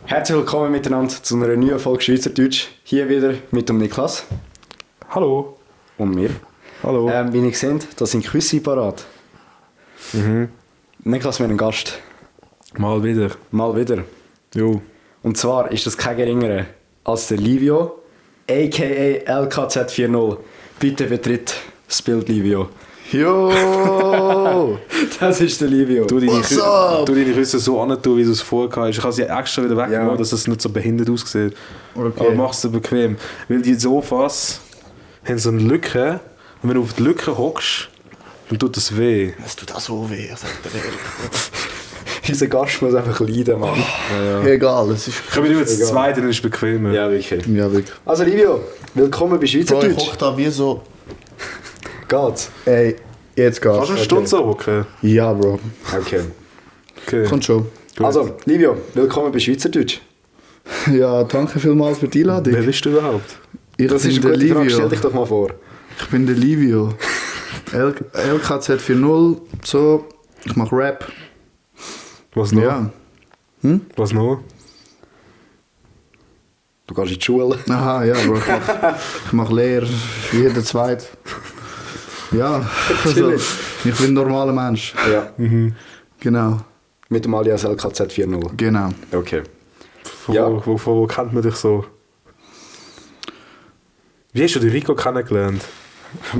Herzlich willkommen miteinander zu einer neuen Folge Schweizerdeutsch. Hier wieder mit dem Niklas. Hallo. Und mir. Hallo. Wie ihr seht, da sind Küsse parat. Niklas, wir haben einen Gast. Mal wieder. Mal wieder. Jo. Und zwar ist das kein geringerer als der Livio, a.k.a. LKZ40. Bitte betritt das Bild, Livio. Jo! Das ist der Livio. Du deine Küsse so an, wie du es vorher hast. Ich habe sie extra wieder weggemacht, dass es nicht so behindert aussieht. Okay. Aber mach es dir bequem. Weil die Sofas haben so eine Lücke. Und wenn du auf die Lücke hockst, dann tut das weh. Es tut auch so weh, sagt der ehrlich. Unser Gast muss einfach leiden, Mann. Egal, es ist... Können wir nur jetzt zwei, dann ist es bequemer. Ja, wirklich. Ja, wirklich. Also Livio, willkommen bei Bro, ich Schweizerdeutsch. hock da wie so... Geht's? Ey, jetzt geht's. Kannst du eine Stunde so hocken? Ja, Bro. Okay. Okay. Kommt schon. Gut. Also, Livio, willkommen bei Schweizerdeutsch. Ja, danke vielmals für die Einladung. Wer bist du überhaupt? Ich Das bin ist der eine gute Frage, Livio. stell dich doch mal vor. Ich bin der Livio. LKZ40, so. Ich mach Rap. Was noch? Ja. Was noch? Du gehst in die Schule. Aha, ja, Bro. Ich mach Lehre, wie jeder Zweite. Ja, also, ich bin ein normaler Mensch. Ja. Genau, Mit dem alias LKZ40. genau. Okay. Von Ja. wo kennt man dich so? Wie hast du den Rico kennengelernt?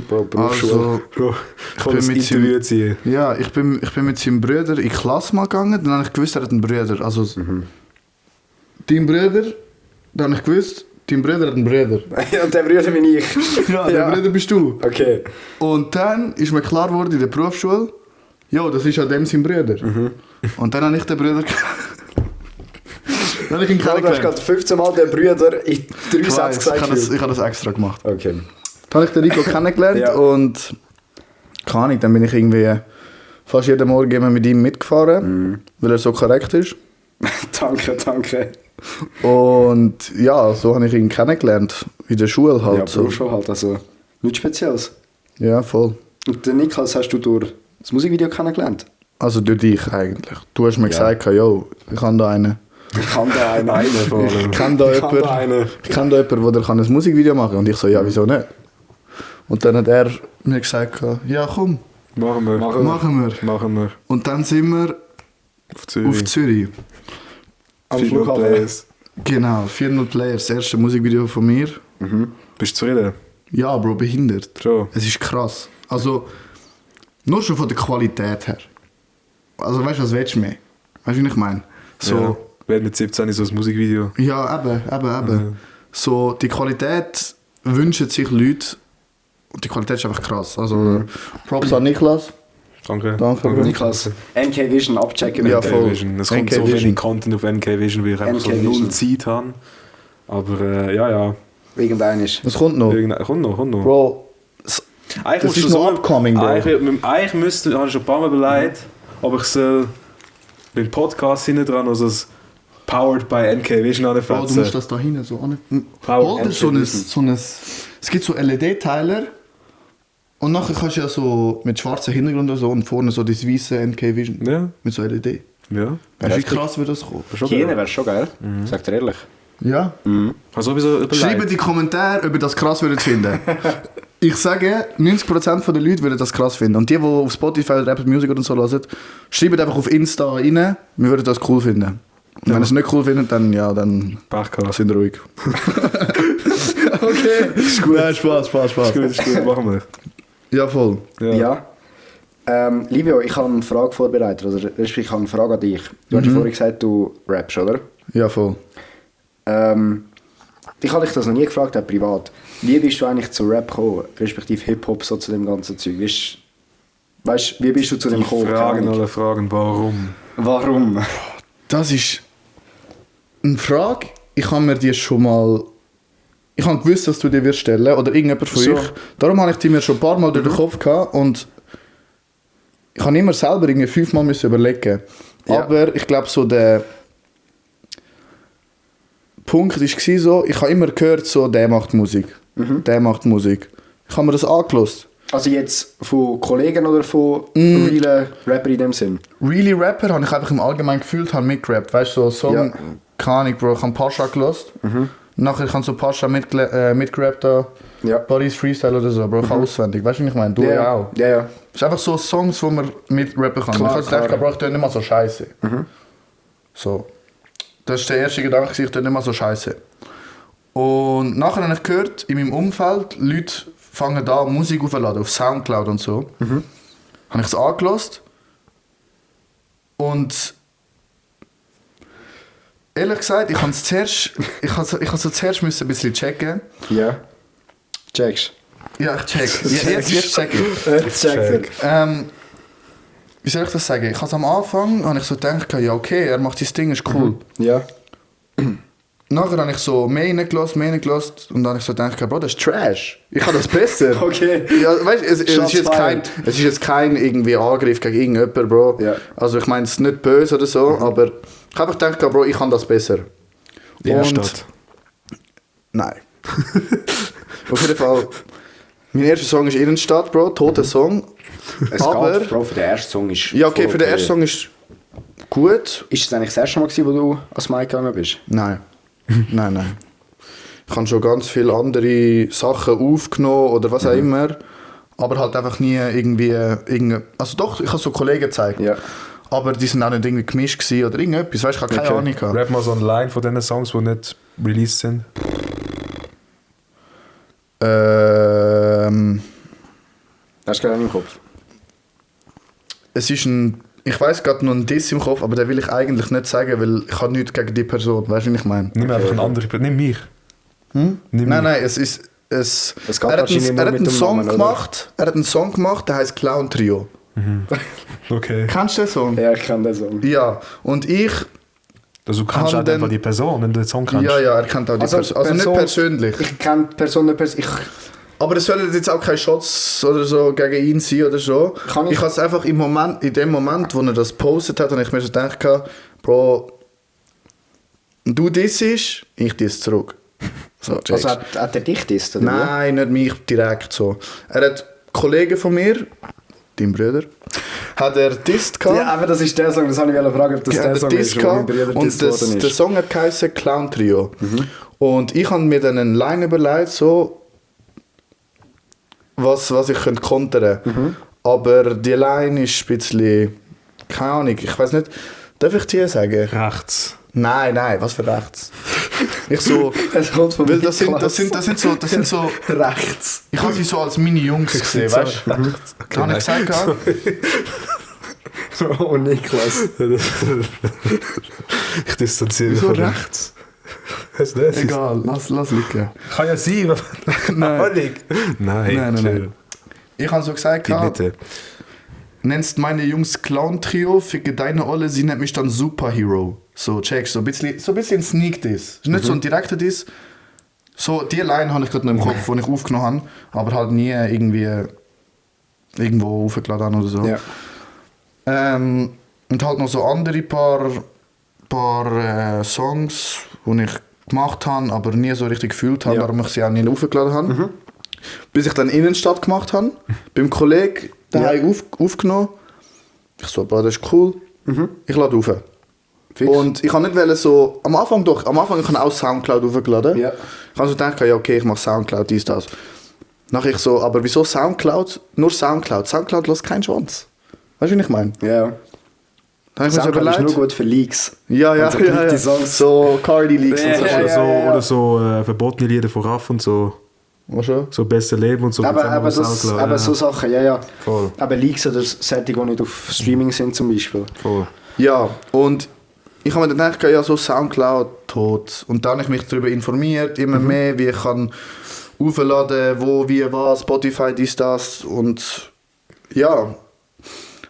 Bro, Berufsschule. Also, Bro, ich kann bin das mit Interview ziehen. ja, ich bin mit seinem Bruder in die Klasse mal gegangen, dann habe ich gewusst, er hat einen Bruder. Also, dein Bruder, dann habe ich gewusst, dein Bruder hat einen Bruder. Und der Bruder bin ich. Ja, der Bruder bist du. Okay. Und dann ist mir klar geworden in der Berufsschule, ja, das ist ja dem sein Bruder. Und dann habe ich den Bruder dann habe ich ihn Du hast kennengelernt. gerade 15 Mal den Bruder in 3 Ich Sätzen weiss, gesagt. ich habe das extra gemacht. Okay. Dann habe ich den Rico kennengelernt Ja. und keine Ahnung, dann bin ich irgendwie fast jeden Morgen immer mit ihm mitgefahren, weil er so korrekt ist. Danke. Und ja, so habe ich ihn kennengelernt. In der Schule halt. Ja, so. Berufsschule halt. Also, nichts Spezielles. Ja, voll. Und den Niklas hast du durch das Musikvideo kennengelernt? Also durch dich eigentlich. Du hast mir gesagt, yo, ich habe da einen. Ich kann da einen. Ich kenne da Ich kann da einen. jemanden, der ein Musikvideo machen kann. Und ich so, ja, wieso nicht? Und dann hat er mir gesagt, ja komm, Machen wir. machen wir. Und dann sind wir Auf Zürich. auf Zürich. Am 400 Flughafen. Players. Genau, 400 Players, das erste Musikvideo von mir. Bist du zufrieden? Ja, Bro, behindert. Schon. Es ist krass. Also, nur schon von der Qualität her. Also, weißt du, was willst du mehr? Weißt du, wie ich meine? So, Ja. Wer mit 17 ist so ein Musikvideo. ja, eben. So, die Qualität wünschen sich Leute. Und die Qualität ist einfach krass. Also, Props an Niklas. Danke. Danke, Bro. Niklas, NK Vision abchecken. Ja, bitte. voll. NK Vision. Es kommt NK so Vision. wenig Content auf NK Vision, weil ich einfach so NK null Vision. Zeit habe. Aber ja. Irgendein ist. Was kommt noch? Kommt noch. Bro, Eigentlich das musst ist du noch so- upcoming, Bro. Eigentlich müsste, habe ich schon ein paar Mal überlegt, ob ich soll den Podcast hinten dran, also das Powered by NK Vision Bro, du musst anfassen. das da hinten so an. Power Hol dir so ein. Es gibt so LED-Teiler. Und nachher kannst du ja so mit schwarzem Hintergrund und so und vorne so das weiße NK Vision. Ja, Mit so LED. ja. Weißt du, wie krass wird das kommen? Hier wäre schon geil. Sagt er ehrlich. Ja. Also sowieso überlegt. Schreibt in die Kommentare, ob ihr das krass würdet finden. Ich sage, 90% der Leute würden das krass finden. Und die auf Spotify oder Apple Music oder so hören, schreibt einfach auf Insta rein, wir würden das cool finden. Und wenn ihr es nicht cool findet, dann ja, dann Pech gehabt. sind ruhig. Okay. Ist gut. Nein, Spaß. Ist gut, machen wir. Ja, voll. Ja. Livio, ich habe eine Frage vorbereitet. Also, respektive, ich habe eine Frage an dich. Du hast ja vorhin gesagt, du rappst, oder? Ja, voll. Ich habe dich das noch nie gefragt, auch privat. Wie bist du eigentlich zu Rap gekommen? Respektive Hip-Hop, so zu dem ganzen Zeug. Wie bist du zu dem gekommen? Keine Ahnung. Fragen, warum? Warum? Das ist eine Frage. Ich habe mir die schon mal. Ich habe gewusst, dass du die wirst stellen oder irgendjemand von So. euch. Darum habe ich die mir schon ein paar Mal durch den Kopf gehabt und ich habe immer selber irgendwie 5 Mal müssen überlegen. Ja. Aber ich glaube so der Punkt war so, ich habe immer gehört so, der macht Musik. Der macht Musik. Ich habe mir das angehört. Also jetzt von Kollegen oder von realen Rapper in dem Sinn? Really Rapper habe ich einfach im Allgemeinen gefühlt, habe mitgerappt. Weißt du, so Song, Ja. keine Ahnung, Bro, ich habe Pascha gehört. Nachher ich habe so Pascha mitgerappt da. Ja. Paris Freestyle oder so, Bro, ich kann auswendig. Weißt du, was ich meine? Du ja auch. Ja, ja. Es ist einfach so Songs, die man mitrappen kann. Klar, ich habe gedacht, klar. Bro, ich tue nicht mal so scheiße. So. Das war der erste Gedanke, ich tue nicht mal so scheiße. Und nachher habe ich gehört, in meinem Umfeld, Leute fangen da Musik aufzuladen, auf Soundcloud und so. Habe ich es angelassen. Und ehrlich gesagt, ich habe so zuerst müssen ein bisschen checken. Ja. Checkst. Ja, ich check. Jetzt check ich. Check. Wie soll ich das sagen? Ich habe am Anfang habe ich so gedacht, ja okay, er macht sein Ding, ist cool. Ja. Nachher habe ich so mehr reingelassen und dann habe ich so gedacht, Bro, das ist Trash. Ich kann das besser. Okay. Ja, weißt, es ist jetzt kein irgendwie Angriff gegen irgendjemanden, Bro. Ja. Also ich meine, es ist nicht böse oder so, aber ich habe einfach gedacht, Bro, ich kann das besser. Innenstadt. Nein. Auf jeden Fall, mein erster Song ist Innenstadt, Bro, toter Song. Es Aber- geht, Bro, für den ersten Song ist... Ja, okay, voll für den ersten Song ist gut. Ist es eigentlich das erste Mal gewesen, wo du als Mike gegangen bist? Nein. Nein. Ich habe schon ganz viele andere Sachen aufgenommen oder was auch immer, aber halt einfach nie irgendwie... Also doch, ich habe so Kollegen gezeigt. Ja. Aber die sind auch nicht irgendwie gemischt gewesen oder irgendetwas. Weißt du, ich habe keine Ahnung gehabt. Rap mal so eine Line von diesen Songs, die nicht released sind. Hast du gerade im Kopf? Es ist ein... Ich weiss gerade noch einen Diss im Kopf, aber den will ich eigentlich nicht sagen, weil ich habe nichts gegen die Person. Weißt du, was ich meine? Nimm einfach einen anderen. Nimm mich. Nimm Nein, mich. es ist... Es geht Er hat wahrscheinlich nur einen mit dem Song Namen, oder? gemacht, der heißt Clown Trio. Okay. Kennst du den Song? Ja, ich kann den Song. Ja. Und ich... Also du kannst Haben halt dann- einfach die Person, wenn du den Song kannst. Ja, er kennt auch die Person. Also nicht persönlich. Ich kenne die Person nicht persönlich. Aber es sollen jetzt auch keine Shots oder so gegen ihn sein oder so. Kann ich- Ich habe es einfach in dem Moment, wo er das gepostet hat, habe ich mir so gedacht, Bro, du dissest, ich diss zurück. So, Also checkst. hat er dich disst, oder? Nein, nicht mich direkt so. Er hat Kollegen von mir, dein Bruder, hat er disst gehabt. Ja, aber das ist der Song, das habe ich fragen, ob das Er der hat Song Diss ist, wo mein gehabt Bruder und disst worden der ist. Song hat geheißen Clown Trio. Und ich habe mir dann eine Line überlegt, so, was ich könnte kontern. Aber die Line ist ein bisschen, keine Ahnung, ich weiß nicht, darf ich dir sagen? Rechts. Nein, was für rechts? Ich so, Es kommt von weil mir. das sind so, rechts. ich habe sie so als Mini-Jungs gesehen, weißt du? Da habe ich gesagt, gehabt, Oh, Niklas. Ich distanziere mich Wieso von rechts? Was ist das? Egal, lass liegen. Kann ja sein. Nein. Nein. Nein. Ich habe so gesagt, Die gehabt, Mitte. nennst meine Jungs Clown-Trio, ficke deine Olle, sie nennt mich dann Superhero. So, checkst, so ein bisschen Sneak Diss. Ist nicht so ein direkter Diss. So, die Line habe ich gerade noch im Kopf, die ich aufgenommen habe, aber halt nie irgendwie irgendwo aufgeladen habe oder so. Ja. Und halt noch so andere paar Songs, die ich gemacht habe, aber nie so richtig gefühlt habe, Ja. darum ich sie auch nie aufgeladen habe. Bis ich dann Innenstadt gemacht habe, beim Kollegen daheim aufgenommen. Ich so, Bro, das ist cool, ich lade auf. Fix. Und ich habe nicht wollen so, am Anfang ich habe auch Soundcloud aufgeladen. Ja. Ich habe so gedacht, ja okay, ich mache Soundcloud, dies, das. Nachher ich so, aber wieso Soundcloud? Nur Soundcloud. Soundcloud lässt keinen Schwanz. Weißt du, wie ich meine? Ja. Da habe ich mir so Soundcloud ist überlegt. nur gut für Leaks. Ja, Und so geleakte so, Songs. so Cardi-Leaks und so. Ja, Oder ja, so, ja. oder so verbotene Lieder von Raff und so. Was schon? So beste Leben und so. Aber so Sachen, ja. Voll. Aber Leaks oder Sättig, die nicht auf Streaming sind zum Beispiel. Voll. Ja, und ich habe mir dann gedacht, ja, so Soundcloud tot. Und dann habe ich mich darüber informiert, immer mehr, wie ich kann aufladen, wo, wie, was, Spotify, dies, das. Und ja,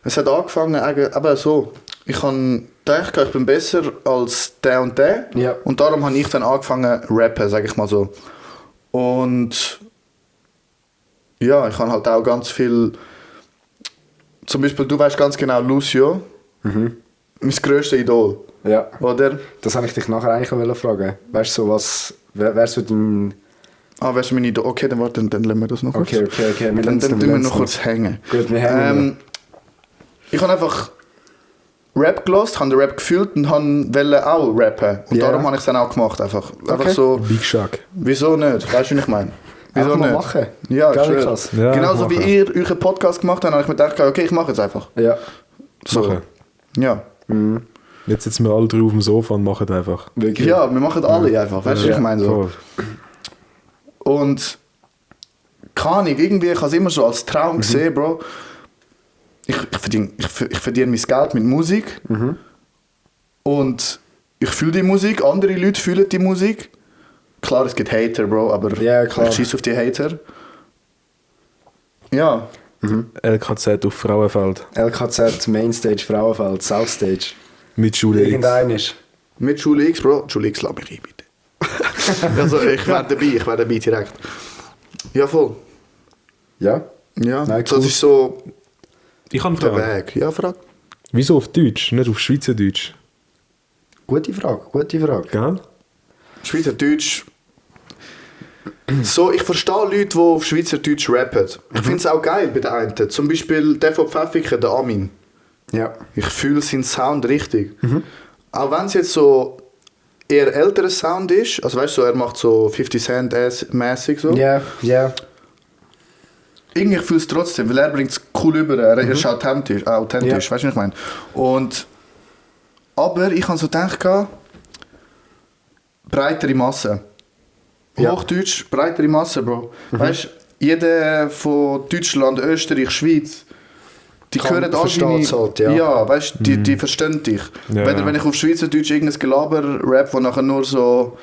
es hat angefangen, aber so. Ich habe gedacht, ich bin besser als der und der. Ja. Und darum habe ich dann angefangen rappen, sage ich mal so. Und ja, ich habe halt auch ganz viel. Zum Beispiel, du weißt ganz genau, Lucio, mein grösstes Idol, Ja. oder? Das wollte ich dich nachher eigentlich fragen. Weißt du, so was. Wer so dein. Ah, wärst du mein Idol? Okay, dann warte, dann lassen wir das noch kurz. Okay. Wir Dann lassen's tun wir noch. noch kurz hängen. Gut, wir hängen. Ich habe einfach Rap gehört, habe den Rap gefühlt und wollte auch rappen. Und darum habe ich es dann auch gemacht. Einfach so, Big Shock. wieso nicht? Weißt du, wie ich meine? Wieso Einfach mal nicht? machen. Ja, Geil, schön. krass. Ja, Genauso machen. wie ihr euren Podcast gemacht habt, habe ich mir gedacht, okay, ich mache jetzt einfach. Ja. So. Machen. Ja. Jetzt sitzen wir alle drei auf dem Sofa und machen einfach. Wirklich. Ja, wir machen alle einfach. Weißt du, wie ich meine? So. Voll. Und keine Ahnung, irgendwie, ich habe es immer so als Traum gesehen, Bro. Ich verdiene mein Geld mit Musik. Und ich fühle die Musik, andere Leute fühlen die Musik. Klar, es gibt Hater, Bro, aber Ja, klar. ich schieße auf die Hater. Ja, LKZ auf Frauenfeld. LKZ, Mainstage, Frauenfeld, Southstage. Mit Schule X. Irgendein ist. mit Schule X, Bro. Schule X, lass mich rein, bitte. Also, ich wäre dabei direkt. Ja, voll. Ja. Ja, Nein, das cool. ist so Ich habe eine der Frage. Weg. Ja, frag. Wieso auf Deutsch, nicht auf Schweizerdeutsch? Gute Frage, gute Frage. Gell? Schweizerdeutsch. So, ich verstehe Leute, die auf Schweizerdeutsch rappen. Ich finde es auch geil bei den einen. Zum Beispiel der von Pfäffiken, der Amin. Ja. Ich fühle seinen Sound richtig. Auch wenn es jetzt so eher älterer Sound ist, also weißt du, er macht so 50 Cent mäßig so. Ja, ja. Irgendwie fühle ich es trotzdem, weil er bringt es cool über. Er ist authentisch, Ja. weißt du, was ich meine? Aber ich habe so gedacht, breitere Masse. Ja. Hochdeutsch, breitere Masse, Bro. Weißt du, jeder von Deutschland, Österreich, Schweiz, die Kann- hören alle versteht's halt, ja. Ja, weißt du, die verstehen dich. Ja, Weder ja. wenn ich auf Schweizerdeutsch irgendein Gelaber rap, wo nachher nur so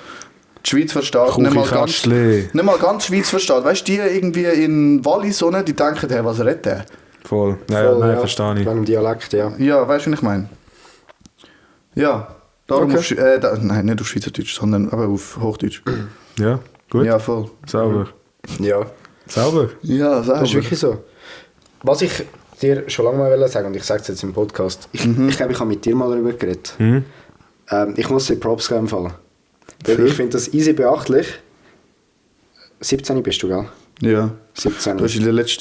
die Schweiz versteht, nicht mal ganz Schweiz versteht. Weißt du, die irgendwie in Wallis, so, die denken, hey, was redet der? Voll. Voll, Nein, verstehe ich. Wegen dem Dialekt, ja. Ja, weißt du, was ich meine? Ja, darum Okay. auf nein, nicht auf Schweizerdeutsch, sondern aber auf Hochdeutsch. Ja, gut. Ja, voll. Sauber. Ja. Sauber. Ja, selber. Das ist wirklich so. Was ich dir schon lange mal sagen wollte, und ich sage es jetzt im Podcast, ich glaube, ich habe mit dir mal darüber geredet. Ich muss dir Props geben im Fall. Weil ich finde das easy beachtlich. 17 bist du, gell? Ja. 17. Du hast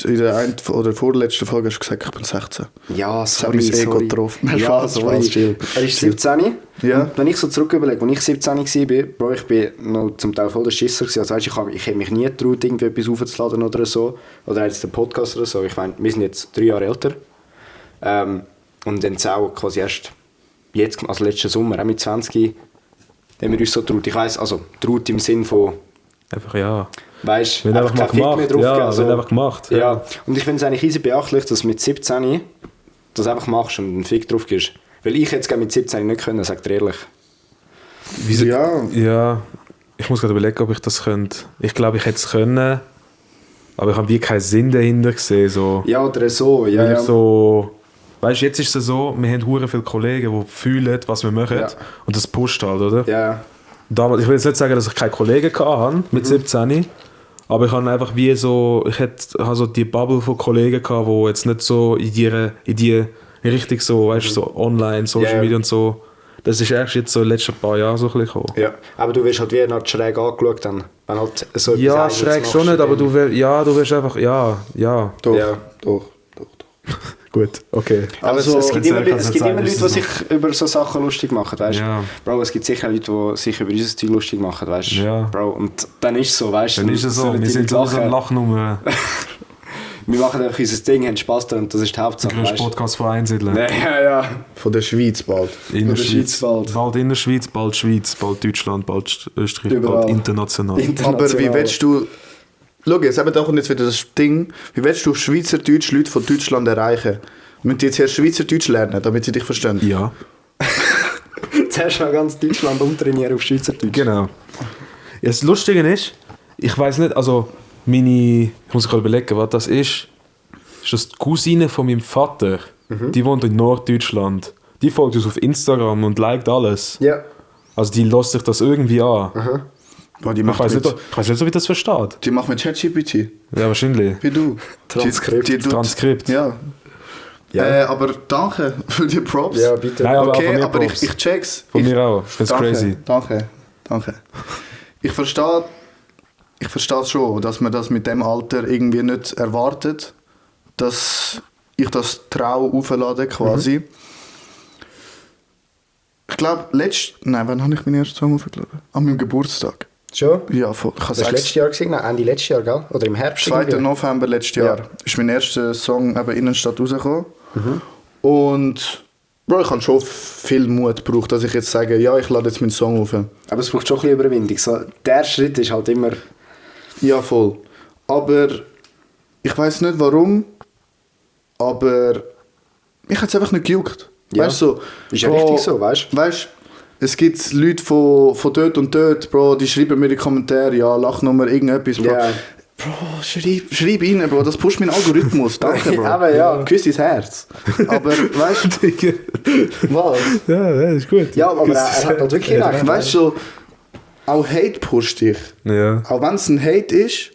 in der einen oder vorletzten Folge hast du gesagt, ich bin 16. Ja, Das hat sorry, mein Ego sorry. getroffen. Nein, Ja, Spaß, sorry. Spaß, chill. Er ist 17. Ja. Und wenn ich so zurück überlege, als ich 17 war, Bro, ich bin noch zum Teil voll der Schisser gewesen. Also weißt, ich habe mich nie getraut, irgendwie etwas aufzuladen oder so. Oder jetzt den Podcast oder so. Ich meine, wir sind jetzt 3 Jahre älter. Und dann auch quasi erst jetzt, also letzten Sommer, auch mit 20, haben wir uns so traut. Ich weiss, also traut im Sinn von, Einfach ja. weißt, Wird einfach mal kein Fick gemacht. mehr drauf Ja, gegeben, so. wird einfach gemacht. Ja, und ich finde es eigentlich easy beachtlich, dass du mit 17 das einfach machst und einen Fick drauf gibst. Weil ich jetzt mit 17 nicht können, sag dir ehrlich. Wieso? Ja. Ja. Ich muss gerade überlegen, ob ich das könnte. Ich glaube, ich hätte es können. Aber ich habe wie keinen Sinn dahinter gesehen. So. Ja, oder so, ja. Weil ich Ja. so, weißt du, jetzt ist es so, wir haben hure viele Kollegen, die fühlen, was wir machen. Ja. Und das pusht halt, oder? Ja, Damals, ich will jetzt nicht sagen, dass ich keine Kollegen hatte mit 17. Aber ich habe einfach wie so, habe so die Bubble von Kollegen gehabt, die jetzt nicht so in die Richtung so, weißt du, so online, Social Ja. Media und so. Das ist erst jetzt so in den letzten paar Jahren so ein bisschen gekommen. ja. Aber du wirst halt wie noch schräg angeschaut dann. Wenn halt so etwas Ja, Eigenes schräg machst schon nicht, aber dann- du wirst einfach, ja. Doch, Ja. doch. Gut, okay. Aber Also, es gibt immer, kannst es du gibt sagen, immer Leute, ist die es sich über so Sachen lustig machen, weißt du? Ja. Bro, es gibt sicher Leute, die sich über unser Stil lustig machen, weißt du? Ja. Bro, und dann ist es so, weißt du? Dann ist es so, wir sind so eine Lachnummer. Wir machen einfach unser Ding, haben Spaß dran und das ist die Hauptsache, Der grösste weißt du? Podcast von Einsiedeln. Ja. Von der Schweiz bald. In der der Schweiz. Schweiz bald. Bald in der Schweiz, bald Deutschland, bald Österreich, Überall. bald international. Aber wie willst du... Schau, jetzt kommt jetzt wieder das Ding. Wie willst du auf Schweizerdeutsch Leute von Deutschland erreichen? Müssen die jetzt erst Schweizerdeutsch lernen, damit sie dich verstehen? Ja, Zuerst mal ganz Deutschland umtrainieren auf Schweizerdeutsch. genau. Ja, das Lustige ist, ich weiß nicht, also ich muss gerade überlegen, was das ist. Ist das die Cousine von meinem Vater? Die wohnt in Norddeutschland. Die folgt uns auf Instagram und liked alles. Ja. Also die lässt sich das irgendwie an. Boah, die Ich macht weiß mit, nicht, ob ich das versteht. die macht mit ChatGPT. Ja, wahrscheinlich. Wie du. Transkript. Die tut- Transkript. Ja. Ja. Aber danke für die Props. Ja, bitte. Nein, aber auch von Okay, mir aber Props. ich check's. Von ich, mir auch. Ich finde es danke, crazy. Danke. Ich verstehe es schon, dass man das mit dem Alter irgendwie nicht erwartet, dass ich das Trau auflade quasi. Ich glaube, wann habe ich meinen ersten Song aufgeladen? An meinem Geburtstag. Schon? Ja, voll. Ich Das war letztes Jahr gewesen? Nein, Ende letztes Jahr, gell? Oder im Herbst? 2. irgendwie? November letztes Jahr ist mein erster Song eben Innenstadt rausgekommen. Und Bro, ich habe schon viel Mut gebraucht, dass ich jetzt sage, ja, ich lade jetzt meinen Song auf. Aber es braucht schon ein bisschen Überwindung. So, der Schritt ist halt immer... Ja, voll. Aber ich weiß nicht warum, aber mich hat es einfach nicht gejuckt. Ja. Weißt du, so, Ist ja richtig so, weißt du? Weißt es gibt Leute von dort und dort, Bro, die schreiben mir in die Kommentare, ja, Lachnummer, irgendetwas, Bro. Ja. Bro, schreib rein, Bro, das pusht meinen Algorithmus, danke, Bro. Aber ja. Küss ins Herz. Aber, weißt du, was? Ja, das ist gut. Ja, aber er hat halt wirklich recht. Weißt du, auch Hate pusht dich. Ja. Auch wenn es ein Hate ist,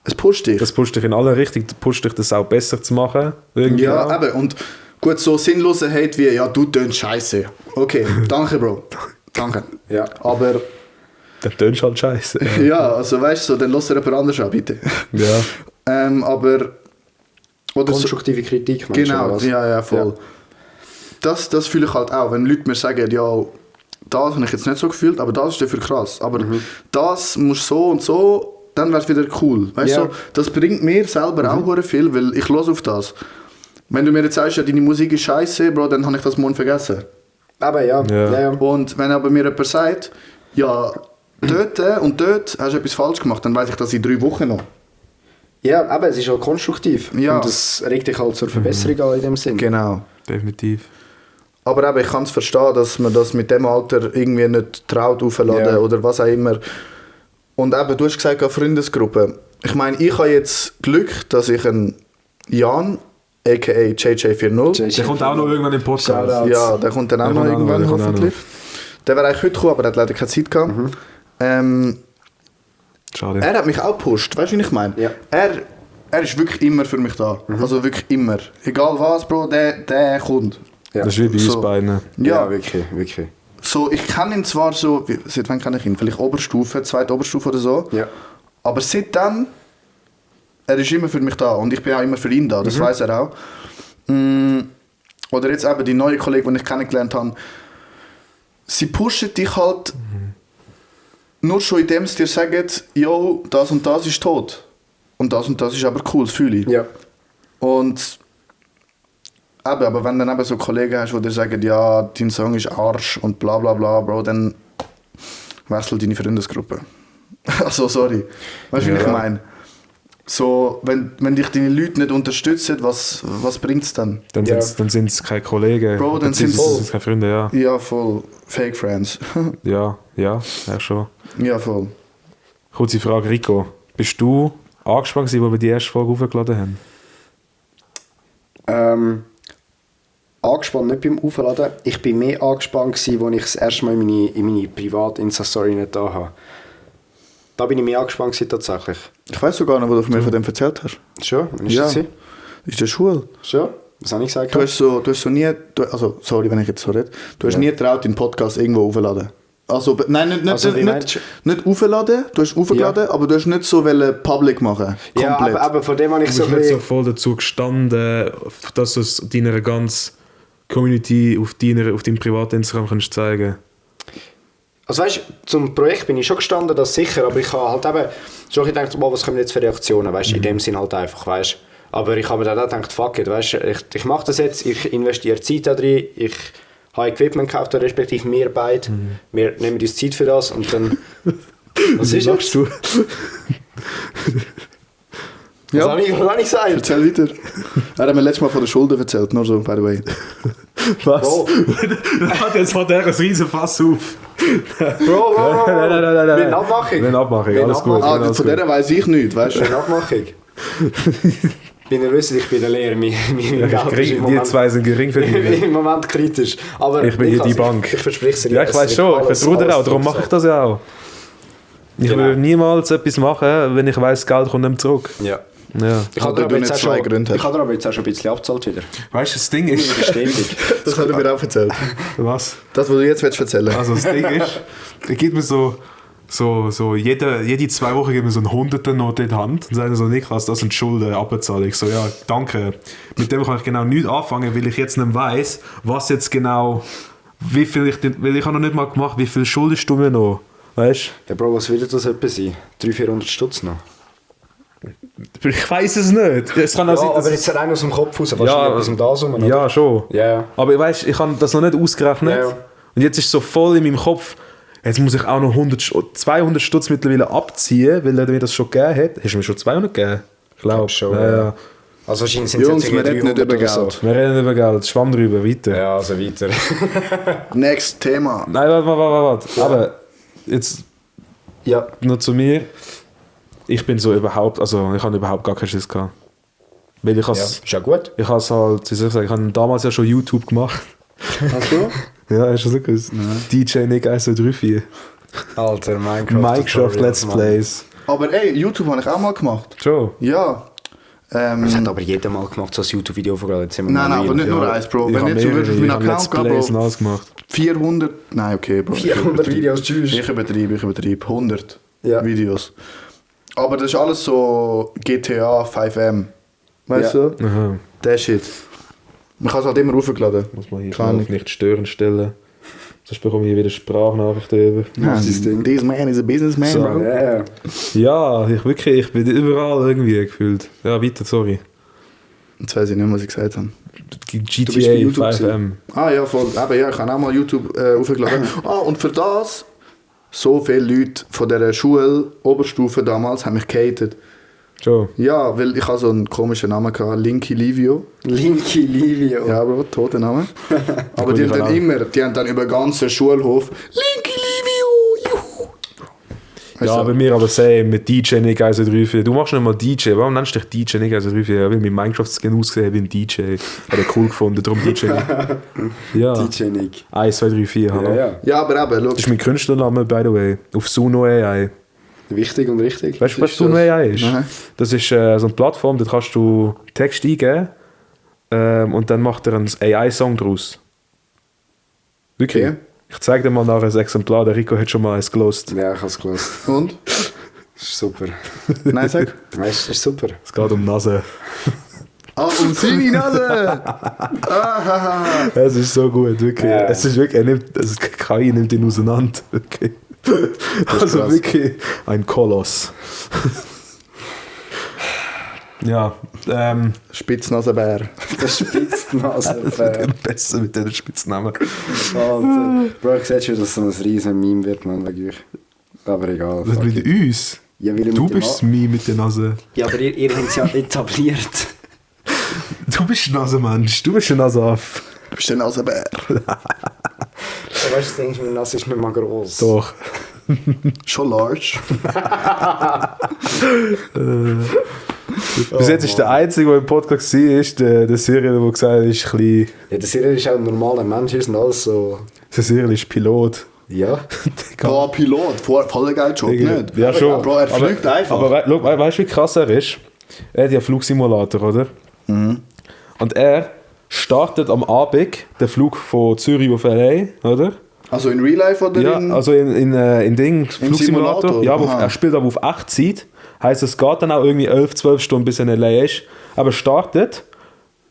es pusht dich. Das pusht dich in alle Richtungen, das pusht dich, das auch besser zu machen. Irgendwie Ja, auch. eben. Und gut, so sinnloser Hate wie, ja, du tönst scheiße. Okay, danke, Bro. Danke. Ja. Aber, Der tönt halt scheiße. ja, also weißt du, so, dann lass dir jemand anderes an, bitte. Ja. Aber, oder so, Konstruktive Kritik, meinst du, genau, oder was? ja, voll. Ja. Das fühle ich halt auch, wenn Leute mir sagen, ja, das habe ich jetzt nicht so gefühlt, aber das ist dafür krass. Aber das muss so und so, dann wäre es wieder cool. Weißt Ja. du, das bringt mir selber auch sehr viel, weil ich höre auf das. Wenn du mir jetzt sagst, ja, deine Musik ist scheiße, Bro, dann habe ich das morgen vergessen. Aber ja. Ja. Ja. Ja. Und wenn aber mir jemand sagt, ja, dort und dort hast du etwas falsch gemacht, dann weiß ich das in 3 Wochen noch. Ja, aber es ist halt konstruktiv. Ja. Und das regt dich halt zur Verbesserung an in dem Sinn. Genau. Definitiv. Aber eben, ich kann es verstehen, dass man das mit dem Alter irgendwie nicht traut aufladen Ja. oder was auch immer. Und eben, du hast gesagt, eine Freundesgruppe. Ich meine, ich habe jetzt Glück, dass ich einen Jan, a.k.a. JJ40, Der kommt auch noch irgendwann im Podcast. Shoutout. ja, der kommt dann auch Der noch kommt auch noch, irgendwann der kommt auch hoffentlich. Der wäre eigentlich heute gekommen, aber er hat leider keine Zeit gehabt. Schade. Er hat mich auch gepusht, weißt du, wie ich meine? Ja. Er ist wirklich immer für mich da. Also wirklich immer. Egal was, Bro, der kommt. Ja. Das ist wie bei uns So. beiden. Ja, wirklich, wirklich. So, ich kenne ihn zwar so, seit wann kenne ich ihn? Vielleicht Oberstufe, 2. Oberstufe oder so. Ja. Aber seitdem, er ist immer für mich da und ich bin auch immer für ihn da, das weiß er auch. Oder jetzt eben die neue Kollegen, die ich kennengelernt habe, sie pushen dich halt nur schon indem sie dir sagen, yo, das und das ist tot. Und das ist aber cool, das fühle ich. Ja. Und eben, aber wenn du dann eben so Kollegen hast, die dir sagen, ja, dein Song ist Arsch und bla bla bla, Bro, dann wechsel deine Freundesgruppe. Also, sorry. Weißt du, wie ich meine? So, wenn dich deine Leute nicht unterstützen, was bringt es dann? Dann Ja. sind es keine Kollegen. Bro, dann sind's- sind's keine Freunde, ja. Ja, voll. Fake Friends. Ja, schon. Ja, voll. Kurze Frage, Rico. Bist du angespannt gewesen, als wir die erste Folge hochgeladen haben? Angespannt, nicht beim Aufladen. Ich war mehr angespannt, als ich das erste Mal in meine Privat-Insta-Story nicht da habe. Da bin ich mehr angespannt gewesen, tatsächlich. Ich weiß sogar noch, was du mir von dem erzählt hast. Schon? Wann ist Ja. das gewesen? Ist der Schule. Schon? Was habe ich gesagt? Du hast so nie, also sorry, wenn ich jetzt so rede, du hast Ja. nie getraut, deinen Podcast irgendwo aufzuladen. Also, nein, nicht Also, wie meinst nicht aufladen, du hast aufgeladen, aber du hast nicht so public machen. Ja, Komplett. aber von dem habe ich Du so bist ein nicht so bisschen... voll dazu gestanden, dass du es deiner ganzen Community auf deinem privaten Instagram kannst zeigen. Also weißt du, zum Projekt bin ich schon gestanden, das sicher, aber ich habe halt eben schon gedacht, was kommen jetzt für Reaktionen, weißt du, in dem Sinn halt einfach, weißt du. Aber ich habe mir dann auch gedacht, fuck it, weißt du, ich mache das jetzt, ich investiere Zeit da drin, ich habe Equipment gekauft, respektive wir beide, wir nehmen uns Zeit für das und dann... Was ist das? du? Was Ja. habe ich gesagt? Erzähl weiter. Er hat mir letztes Mal von der Schulden erzählt, nur so, by the way. Was? Bro, Jetzt hat er ein riesen Fass auf. Bro. Nein. Mit Abmachung. Mit Abmachung, Mit alles gut. Abmachung. alles Von gut. der weiss ich nichts, weißt du? Mit Abmachung. Ich bin nervös, ich bin der Lehrer. Mein Geld ist im Die Moment- zwei sind gering für dich. im Moment kritisch. Aber Ich bin hier die kann's- Bank. Ich verspreche es dir. Ja, ich es weiß wird schon, ich alles- vertraue dir alles auch, darum top mache ich sein. das ja auch. Ich Genau. will niemals etwas machen, wenn ich weiss, das Geld kommt nicht mehr zurück. Ja. Ja. Ich habe Oder aber du jetzt nicht auch zwei schon- Gründe hast. ich habe aber jetzt auch schon ein bisschen abgezahlt wieder. Weißt du, das Ding Ich bin stetig. Das hat er mir auch erzählt. Was? Das, was du jetzt erzählen willst. Also das Ding ist, er gibt mir so jede 2 Wochen gibt mir so eine 100er-Note in die Hand und sagt so, Niklas, das sind Schulden, Abbezahlung. Ich so, ja, danke. Mit dem kann ich genau nichts anfangen, weil ich jetzt nicht weiss, was jetzt genau wie viel weil ich habe noch nicht mal gemacht, wie viel schuldest du mir noch? Weißt Ja, Bro, was würde das etwa sein? 300-400 Stutz noch? du? Ich weiß es nicht. Es kann auch sein, aber jetzt rein aus dem Kopf raus, wahrscheinlich etwas um das rum, oder? ja, schon. Ja. Aber weißt, ich habe das noch nicht ausgerechnet. Ja. Und jetzt ist so voll in meinem Kopf, jetzt muss ich auch noch 200 Stutz mittlerweile abziehen, weil er mir das schon gegeben hat. Hast du mir schon 200 gegeben? Ich glaube schon, Ja. Also wahrscheinlich sind es Jungs, jetzt wir irgendwie reden nicht 300 über oder so. Geld. Wir reden über Geld, schwamm drüber, weiter. Ja, also weiter. Next Thema. Nein, warte. Ja. Aber jetzt Ja. noch zu mir. Ich bin so überhaupt, also ich habe überhaupt gar keinen Schiss gehabt. Weil ich Ja, has, ist ja gut. ich has halt, wie soll ich sagen, ich habe damals ja schon YouTube gemacht. Hast du? Ja, hast du so gewusst? DJ Nick 134. Alter, Minecraft Let's Plays. Aber ey, YouTube habe ich auch mal gemacht. Schon? Ja. Das hat aber jeder mal gemacht, so ein YouTube-Video aufgeladen. Jetzt sind wir Nein, mal aber real. nicht nur eins, Bro. Ich Wenn habe jetzt so mehrere, wirklich meinen ich habe Let's Account gehabt, Plays und Bro, alles gemacht. 400... Nein, okay, Bro. 400 Videos, tschüss. Ich übertreibe. 100 Ja. Videos. Aber das ist alles so GTA 5M. Weißt Ja. du? Aha. Der Shit. Man kann es halt immer raufgeladen. Muss man hier Kann schnell ich. auf nicht stören stellen. Sonst bekomme ich hier wieder Sprachnachrichten über. Ja, ist das Ding? this man is a businessman, So. Bro. Ja. Ja, ich bin überall irgendwie gefühlt. Ja, weiter, sorry. Jetzt weiß ich nicht mehr, was ich gesagt habe. GTA bist bei YouTube 5M. Ah ja, voll. Aber ja, ich habe auch mal YouTube aufgeladen. Und für das, so viele Leute von dieser Schule, Oberstufe damals, haben mich gehatet. Schon. Ja, weil ich habe so einen komischen Namen gehabt, Linky Livio. Linky Livio. Ja, Bro, toter Name. Aber Gut, die ich haben kann dann über den ganzen Schulhof Linky Livio, juhu. Weißt Ja, du? bei mir aber same mit DJ Nick 134. Du machst nicht mal DJ. Warum nennst du dich DJ Nick 134? Ja, weil mein Minecraft-Skin ausgesehen wie ein DJ. Hat er cool gefunden, darum DJ Nick. Ja. DJ Nick. 1, 2, 3, 4, hallo. Ja, ja. Ja, aber eben, schau. Das ist mein Künstlername, by the way. Auf Suno AI. Wichtig und richtig. Weißt du, was ist Suno das? AI ist? Nein. Das ist so eine Plattform, da kannst du Text eingeben und dann macht er einen AI-Song draus. Wirklich? Okay. Ich zeige dir mal nachher ein Exemplar, der Rico hat schon mal eins gelost. Ja, ich habe es gelesen. Und? Das ist super. Nein, sag. Weißt du, das ist super. Es geht um Nase. Ah, um seine Nase! Ah, Es ist so gut, wirklich. Ja. Es ist wirklich, KI nimmt ihn auseinander. Okay. Also krass. wirklich ein Koloss. Ja, Spitznasenbär. Der Spitznase. besser mit diesen Spitznamen. Alter. Bro, ich sehe schon, dass es so ein riesen Meme wird, man, wegen euch. Aber egal. Was fuck mit it. uns? Ja, weil ihr Du mit dem bist das Meme mit der Nase. Ja, aber ihr habt es ja etabliert. Du bist ein Nasenmensch, du bist ein Naseaff. Du bist der Nasenbär. Ja, weißt du, denkst, meine Nase ist nicht mal groß. Doch. Schon large. Bis jetzt ist der Einzige, der im Podcast war, ist der Cyril, der gesagt hat, er ist klein. Ja, der Cyril ist auch ein normaler Mensch, ist und alles so. Der Cyril ist Pilot. Ja. Boah, Pilot. Voll geil Job, nicht? Ja, schon. Bro, er fliegt einfach. Aber weißt du, wie krass er ist? Er hat ja einen Flugsimulator, oder? Mhm. Und er startet am Abend den Flug von Zürich auf LA, oder? Also in Real Life oder Ja, in... also in Ding, Flugsimulator. Simulator? Ja, aber Aha. er spielt aber auf Echtzeit. Heisst, es geht dann auch irgendwie 11-12 Stunden, bis er in LA ist. Aber startet,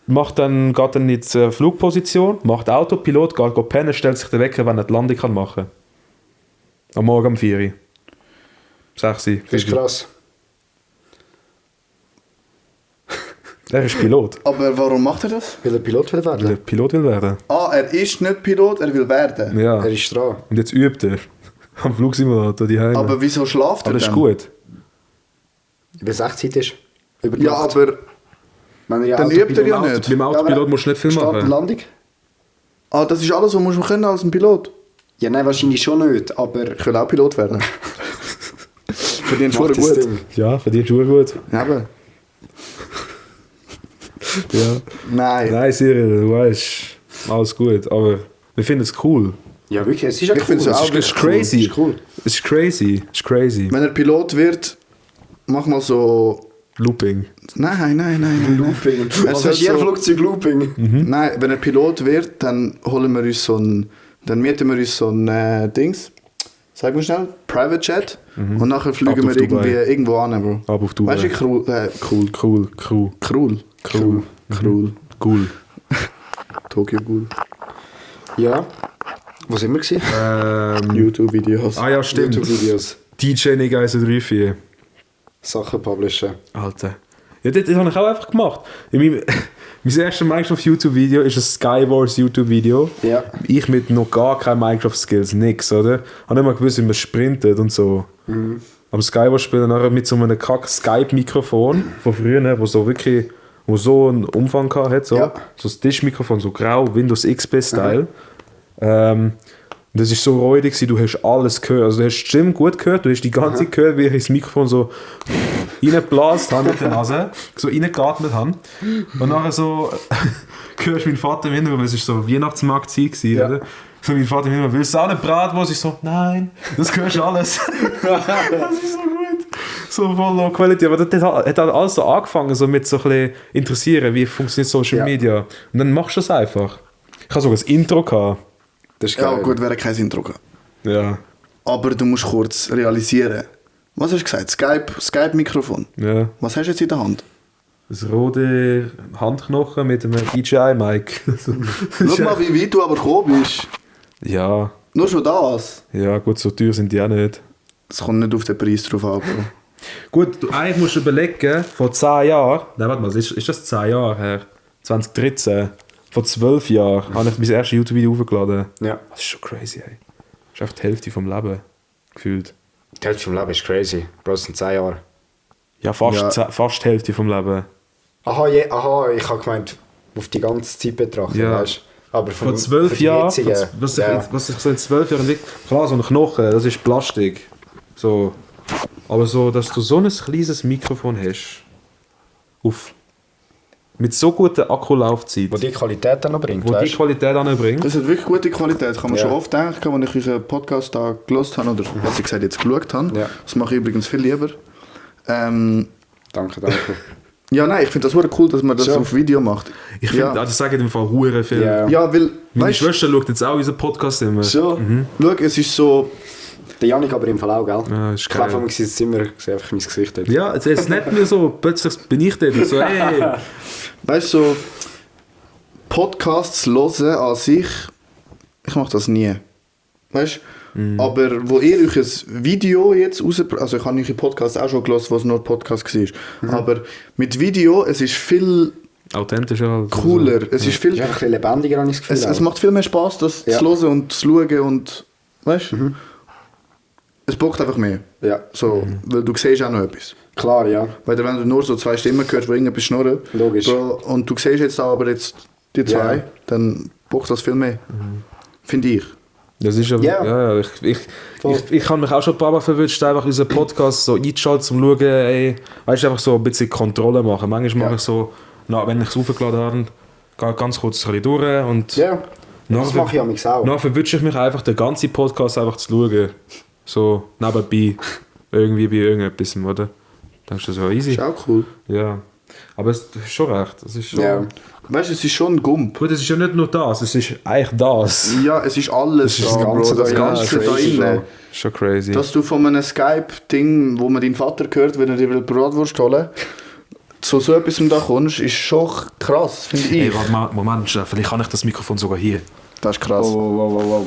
geht dann in die Flugposition, macht Autopilot, geht pennen, stellt sich den Wecker, wenn er die Landung kann machen kann. Am Morgen um 4 Uhr. 6 Uhr. Das ist krass. Er ist Pilot. Aber warum macht er das? Will er Pilot will Weil er werden? Pilot will werden. Ah, er ist nicht Pilot, er will werden. Ja. Er ist dran. Und jetzt übt er. Am Flugsimulator die Heime. Aber wieso schlaft er das ist dann? gut. Weil es Echtzeit ist. Über die Ja, Nacht. aber... Wenn er dann übt er ja Autopilot- nicht. Beim Autopilot musst du nicht viel Start und machen. Landung? Ah, das ist alles, was man können als ein Pilot. Ja, nein, wahrscheinlich schon nicht, aber... Ich will auch Pilot werden. Verdient schon Macht das gut. Ding. Ja, verdient schon gut. Ja, aber... Ja. Nein. Nein, Cyril, du weißt, alles gut. Aber wir finden es cool. Ja, wirklich, es ist ja Ich cool. find's Es auch ist Es ist cool. crazy. Es ist cool. Es ist crazy. Es ist crazy. Wenn er Pilot wird, mach mal so... Looping. Nein. Looping. Es Was soll ist hier so- Flugzeug Looping? Nein, wenn er Pilot wird, dann holen wir uns so ein... Dann mieten wir uns so ein Dings... Sag mal schnell, Private Jet. Und nachher Ab fliegen auf wir irgendwie Dubai. irgendwo an, Bro. Ab auf Dubai. Weißt du, cool. Cool. Krul. Cool. Tokyo cool. Ja. Wo sind wir gewesen? YouTube-Videos. Ja, stimmt. YouTube-Videos. DJ Nigga 134. Sachen publishen. Alter. Ja, das habe ich auch einfach gemacht. Mein erstes Minecraft-YouTube-Video ist ein Skywars YouTube-Video. Ja. Ich mit noch gar keinen Minecraft-Skills, nix, oder? Ich habe nicht mal gewusst, wie man sprintet und so. Aber Skywars spielen nachher mit so einem Kack-Skype-Mikrofon von früher, wo so wirklich wo so einen Umfang hatte, so, Ja. so ein Tischmikrofon, so grau, Windows XP-Style. Das war so räudig, du hast alles gehört. Also du hast die Stimme gut gehört, du hast die ganze Zeit gehört, wie ich ins Mikrofon so reingeblasen habe mit der Nase, so reingeatmet habe. Und nachher so hörst du meinen Vater im Hintergrund, es war so Weihnachtsmarktzeit gewesen, Ja. oder? So mein Vater im Hintergrund, willst du auch eine Bratwurst? Ich so, nein, das hörst du alles. Das ist so gut. So voll low quality. Aber das hat alles so angefangen, so mit so ein bisschen interessieren, wie funktioniert Social Ja. Media. Und dann machst du es einfach. Ich hatte sogar ein Intro gehabt. Das ist Ja, geil. gut, wäre kein Intro gehabt. Ja. Aber du musst kurz realisieren. Was hast du gesagt? Skype-Mikrofon. Ja. Was hast du jetzt in der Hand? Das rote Handknochen mit einem DJI-Mic. Schau mal, wie weit du aber gekommen bist. Ja, Nur schon das. ja, gut, so teuer sind die auch nicht. Es kommt nicht auf den Preis drauf an, Bro. Gut, du eigentlich musst du überlegen, vor 10 Jahren, nein, warte mal, ist das 10 Jahre her? 2013, vor 12 Jahren, habe ich mein erstes YouTube-Video hochgeladen. Ja. Das ist schon crazy, ey. Das ist einfach die Hälfte vom Leben, gefühlt. Die Hälfte vom Leben ist crazy. Bro, das sind 10 Jahre. Ja, fast, Ja. fast die Hälfte vom Leben. Aha, ich habe gemeint, auf die ganze Zeit betrachtet, Ja. weißt du? Aber Vor 12 Jahren, was sich so in 12 Jahren entwickelt, klar, so ein Knochen, das ist Plastik. So. Aber so, dass du so ein kleines Mikrofon hast, mit so guter Akkulaufzeit, Wo die Qualität dann noch bringt, wo die weißt du? Qualität anbringt. Das hat wirklich gute Qualität. Kann man Ja. schon oft denken, als ich euren Podcast da gehört habe, oder was ich gesagt jetzt geschaut habe. Ja. Das mache ich übrigens viel lieber. Danke. Ja, nein, ich finde das super cool, dass man das Ja. auf Video macht. Ich finde, ja. das sagen im Fall hure viel. Ja. Ja, weil, Meine weißt du, Schwester schaut jetzt auch unseren Podcast immer. So. schau, es ist so, Der Janik aber im Fall auch, gell? Ja, ist Ich glaube, geil. man sieht es immer, ich sehe einfach mein Gesicht dort. Ja, es ist nicht mehr so, plötzlich bin ich dort und so, hey. weißt du, so Podcasts hören an sich, ich mache das nie. Weißt du? Aber wo ihr euch ein Video jetzt also ich habe euch Podcasts auch schon gehört, wo es nur Podcast war. Aber mit Video, es ist viel Authentischer halt. cooler. Es ist viel, Ist einfach ein bisschen lebendiger, habe ich das Gefühl. es macht viel mehr Spaß, das Ja. zu hören und zu schauen und weißt du? Es bockt einfach mehr. Ja, So, weil du siehst auch noch etwas. klar, ja. Weil wenn du nur so zwei Stimmen hörst, die irgendetwas schnurren, Logisch. Bro, und du siehst jetzt aber jetzt die zwei, Ja. dann bockt das viel mehr. Finde ich. Das ist aber, Ja. ja, ich habe mich auch schon ein paar Mal verwünscht, einfach unseren Podcast so einzuschalten, um zu schauen, ey, weißt du, einfach so ein bisschen Kontrolle machen. Manchmal mache ich so, wenn ich es aufgeladen habe, gehe ich ganz kurz ein bisschen durch und Ja, das nachher- mache ich amigs auch. dann verwünsche ich mich einfach, den ganzen Podcast einfach zu schauen. So nebenbei, irgendwie bei irgendetwas, oder? Dann ist das so easy. Ist auch cool. Ja, aber es ist schon recht. Es ist schon, Ja. Weißt du, es ist schon ein Gump. Gut, es ist ja nicht nur das, es ist eigentlich das. Ja, es ist alles ist das da, Ganze Bro. Das da, ja, Ganze da crazy, innen. Bro. Schon crazy. Dass du von einem Skype-Ding, wo man deinen Vater hört, wenn er dir Bratwurst holen will, zu so etwas da kommst, ist schon krass, finde ich. Hey, warte mal, Moment, vielleicht kann ich das Mikrofon sogar hier. Das ist krass. Wow.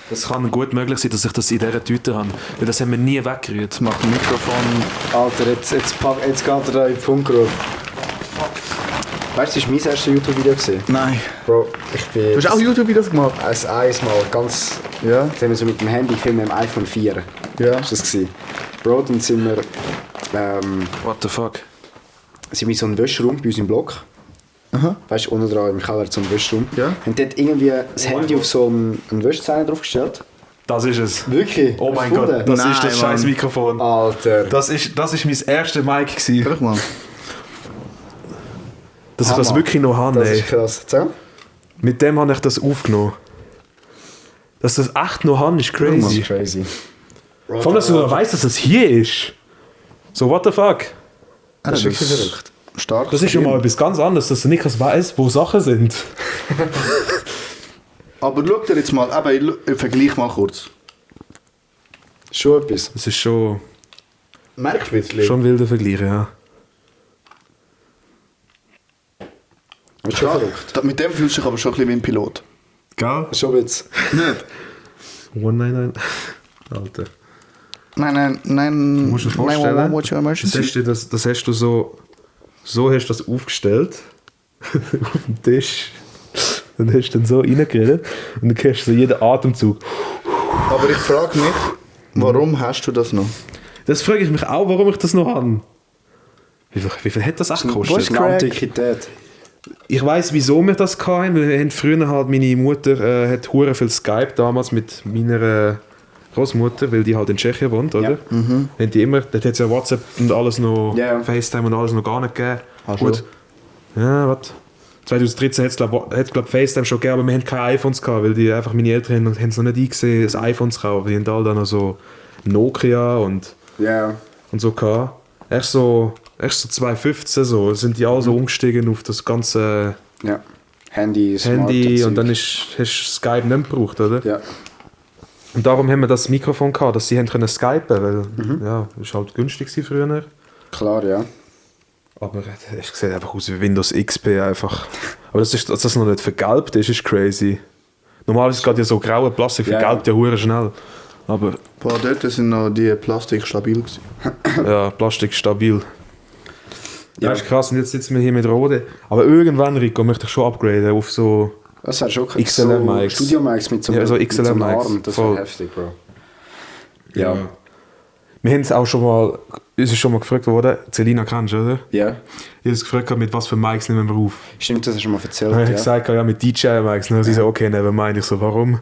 Das kann gut möglich sein, dass ich das in dieser Tüte habe. Weil das haben wir nie weggerührt. Jetzt macht ein Mikrofon. Alter, jetzt geht er da in den Punkt rauf. Weißt du, das war mein erstes YouTube-Video. Nein. Bro, ich bin... Du hast auch YouTube-Videos gemacht? Einmal ganz... Ja. Jetzt haben wir so mit dem Handy gefilmt, mit dem iPhone 4. Ja. Das war das. Bro, dann sind wir... What the fuck? sind wir in so einem Wäschraum bei uns im Block. Aha. Weißt du, unten dran im Keller so ein Wäschraum. Ja. Haben dort irgendwie das Handy auf so einen Wäschzeichen draufgestellt. Das ist es. Wirklich? Oh mein Hast du Gott, gefunden? das ist das Nein, scheiß Mann. Mikrofon. Alter. Das ist mein erster Mic gewesen. Sag mal. Dass ich das Hammer. wirklich noch habe, Das ey. ist krass. So? Mit dem habe ich das aufgenommen. Dass das echt noch habe, ist Das crazy. ist crazy. Vor allem, dass du noch weißt, dass das hier ist. So, what the fuck? Das ist wirklich verrückt. Stark. Das ist schon mal etwas ganz anderes, dass du nicht weißt, wo Sachen sind. Aber schau dir jetzt mal, eben, ich vergleich mal kurz. Schon etwas. Das ist schon Merkst du ein bisschen? ein wilder Vergleich, ja. Das ist schon verrückt. Mit dem fühlst du dich aber schon ein bisschen wie ein Pilot. Gell? Schon jetzt. Nicht? 199. Alter. Nein. Du musst dir vorstellen, What's your emergency? das hast du so hast du das aufgestellt. Auf dem Tisch. Dann hast du dann so reingeredet und dann hörst du so jeden Atemzug. Aber ich frage mich, warum hast du das noch? Das frage ich mich auch, warum ich das noch habe. Wie viel hat das echt Wo ist gekostet? die Antiquität? Ich weiss, wieso wir das hatten. Wir haben früher halt, meine Mutter hat hure viel Skype damals mit meiner Großmutter, weil die halt in Tschechien wohnt, oder? Ja. Haben die immer, dort hat es ja WhatsApp und alles noch, Ja. FaceTime und alles noch gar nicht gegeben. Ach Gut. so. Ja, warte. 2013 hat es glaub, FaceTime schon gegeben, aber wir hatten keine iPhones gehabt, weil die einfach meine Eltern haben es noch nicht eingesehen, das iPhone zu kaufen. Die haben alle dann noch so Nokia und Ja. so gehabt. Erst so 2015 so, sind die alle so umgestiegen auf das ganze Ja. Handy Handy und Zeug. dann hast du Skype nicht gebraucht, oder? Ja. Und darum haben wir das Mikrofon gehabt, dass sie haben können skypen, weil ja, das war halt günstig früher. Klar, ja. Aber es sieht einfach aus wie Windows XP einfach. Aber dass das noch nicht vergalbt ist crazy. Normalerweise geht ja so graue Plastik vergalbt ja hure schnell. Aber Boah, dort sind noch die Plastik stabil gewesen. ja, Plastik stabil. Ja. Ja, ist krass. Und jetzt sitzen wir hier mit Rode. Aber irgendwann, Rico, möchte ich schon upgraden auf so... Das wäre schon XLR-Mics. So Studio-Mics mit so einem, Ja, so mit so einem XLR-Mics. Arm. Das Voll. wäre heftig, Bro. Ja. Wir haben es auch schon mal... Uns ist schon mal gefragt worden, Celina kennst du, oder? Ja. Ich habe uns gefragt, mit was für Mics nehmen wir auf. Stimmt, das hast du schon mal erzählt. Dann habe ich Ja. gesagt, ja, mit DJI-Mics. Dann sie so, okay, never mind. Ich so, warum?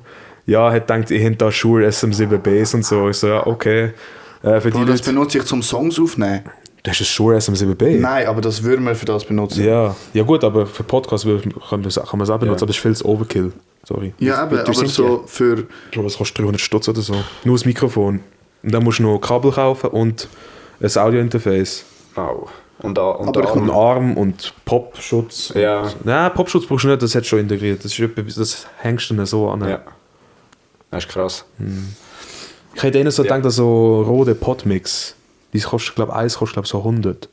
Ja, hat gedacht, ich hätte da Shure SM7Bs und so. Ich so, ja, okay. Für Boah, die das Leute... benutze ich zum Songs aufnehmen. Das ist ein Shure SM7B? Nein, aber das würden wir für das benutzen. Ja. Ja gut, aber für Podcasts kann man es auch benutzen, aber das ist viel zu Overkill. Sorry. Ja, aber sind so für... Ich glaube, es kostet 300 Stutz oder so. Nur das Mikrofon. Und dann musst du noch Kabel kaufen und ein Audio-Interface. Wow. Und da Aber ich Und Arm und Popschutz. Ja. Nein, Popschutz brauchst du nicht, das hat schon integriert. Das, ist etwas, das hängst du dann so an. Ja. Das ist krass. Ich hätte eher so gedacht, dass so rote Podmix, die kostet, glaube ich, eins kostet, glaube ich, so 100.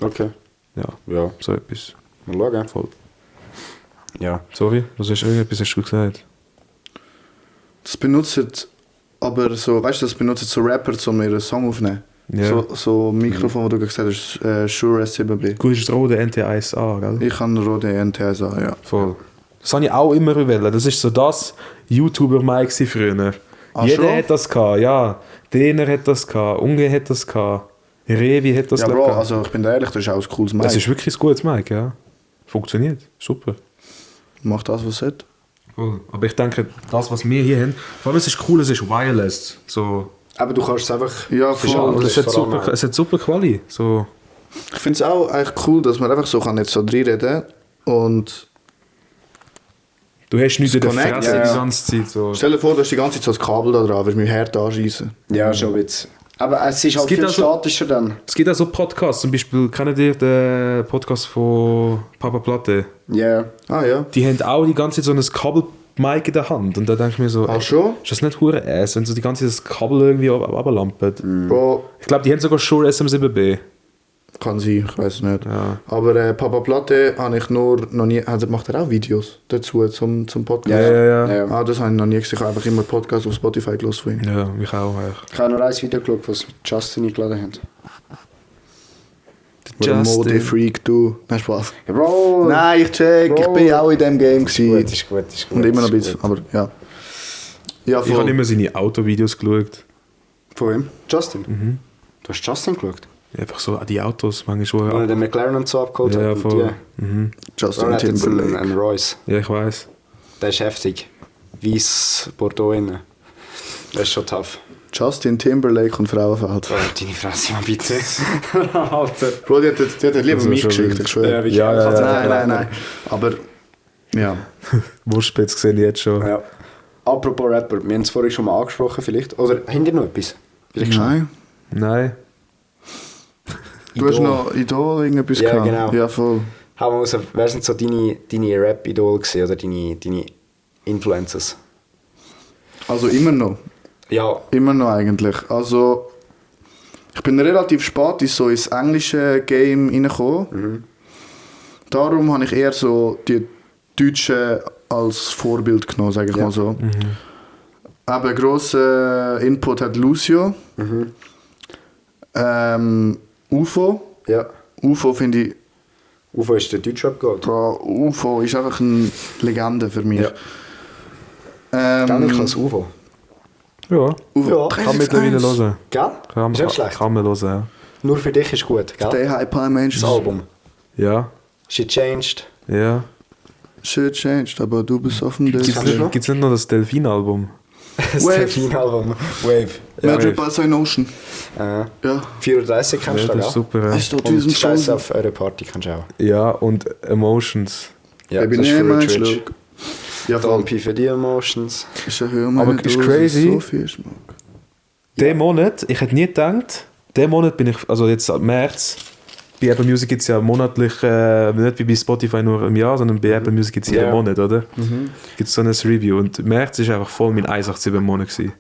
Okay. Ja, Ja. so etwas. Mal schauen. Voll. Ja. Sorry, was hast du irgendetwas hast du gesagt? Das benutzt aber so, weißt du, das benutzt so Rapper, um ihren Song aufzunehmen. Ja. So Mikrofon, wo du gesagt hast, Shure S7B. Gut, ist das rote NT1A, gell? Ich habe rote NTS an, ja. Voll. Das habe ich auch immer wollen. Das ist so das YouTuber-Mic früher. Ah, Jeder schon? hat das gehabt, ja. Dener hat das gehabt, Unge hat das gehabt, Revi hat das Ja, gehabt. Bro, also ich bin da ehrlich, das ist auch ein cooles Mic. Das ist wirklich ein gutes Mic, ja. Funktioniert, super. Macht das, was es hat. Cool. Aber ich denke, das, was wir hier haben, vor allem es ist cool, es ist wireless. So, Aber du kannst es einfach... Ja, es ist voll. anders, es hat vor allem super, es hat super Quali. So, Ich finde es auch eigentlich cool, dass man einfach so kann jetzt so reinreden und du hast nichts in der Connect, Fresse ja, die ja. ganze Zeit. So. stell dir vor, du hast die ganze Zeit so das Kabel da dran, wirst mit dem Herd anschießen. Ja, schon ein bisschen. Aber es ist halt gibt viel auch so- statischer dann. Es gibt auch so Podcasts, zum Beispiel, kennt ihr den Podcast von Papa Platte? Ja. Ah ja. Die haben auch die ganze Zeit so ein Kabel-Mic in der Hand. Und da denke ich mir so, Ach schon? ist das nicht hure ass, wenn so die ganze Zeit das Kabel irgendwie ablampert? Bro, Ich glaube, die haben sogar Shure SM7B. kann sein, ich weiß nicht. Ja. Aber Papa Platte habe ich nur noch nie. Also macht er auch Videos dazu zum Podcast? Ja. Ah, das habe ich noch nie gesehen. Ich habe einfach immer Podcasts auf Spotify gehört von ihm. Ja, mich auch eigentlich. Ich habe nur ein Video geschaut, was Justin eingeladen hat. Oder Mode-Freak, du. Nein, Spaß. Ja, Bro! Nein, ich check. Ich Bro. bin auch in dem Game Ist gewesen. gut, ist gut, ist gut. Und immer noch ein ist bisschen, gut. aber ja. Ja, Ich habe voll. immer seine Autovideos geschaut. Von wem? Justin? Du hast Justin geschaut? Einfach so an die Autos, manchmal Wo er schon. den McLaren und so abgeholt Ja, hat. und voll. die- Mhm. Justin Er hat jetzt einen Timberlake. Royce. Ja, ich weiß. Der ist heftig. Weiss Bordeaux innen. Das ist schon tough. Justin Timberlake und Frauenfeld. Oh, deine Fresse mal bitte. Alter. Bro, die hat lieber Also mich schon geschickt, wirklich. ich schwöre. Ja, wie Ja, geil. ja, Nein, nein. Aber, ja. Wurstspitz sehe ich jetzt schon. Ja. Apropos Rapper, wir haben es vorhin schon mal angesprochen vielleicht. Oder habt ihr noch etwas? Vielleicht schon. Nein. Nein. Du hast noch Idol irgendetwas Ja, gehabt? genau. Ja, voll. Haben wir also, wer sind so deine Rap-Idole gewesen, oder deine Influencers? Also immer noch. Ja, Immer noch eigentlich. Also, ich bin relativ spät ins englische Game reingekommen. Darum habe ich eher so die deutschen als Vorbild genommen, sage ich mal so. Aber grossen Input hat Lucio. UFO. Ja. UFO finde ich... UFO ist der Deutschrap-Gott. Bro, UFO ist einfach eine Legende für mich. Ja. Gar nicht als UFO. Ja, UFO. kann mittlerweile hören. Gell? Kann, Ist nicht schlecht. kann man hören, ja. Nur für dich ist gut, gell? Stay High Palm Angels. Das Album. Ja, She changed. ja. Shit changed, aber du bist offen. Gibt es nicht noch das Delfin-Album? Das Wave. Delfin-Album. Wave. Magic by Sign Ocean. Ja. Ja. 34 kennst Ja, du, das gell? ist super, ja. Ist doch Und diesen Scheiß Song. auf eure Party kannst du auch. Ja, und Emotions. Ja, Baby, das ist nehm für einen Rich Rich. Schluck. Ja, voll. Don't pay for the emotions. Ich erhöhe meine Aber ist Dosis, crazy. so viel Schmuck. Den Monat, ich hätte nie gedacht, den Monat bin ich, also jetzt ab März, bei Apple Music gibt es ja monatlich, nicht wie bei Spotify nur im Jahr, sondern bei Apple Music gibt es jeden Ja. Monat, oder? Gibt es so ein Review und März ist einfach voll mein 187 Monat gewesen.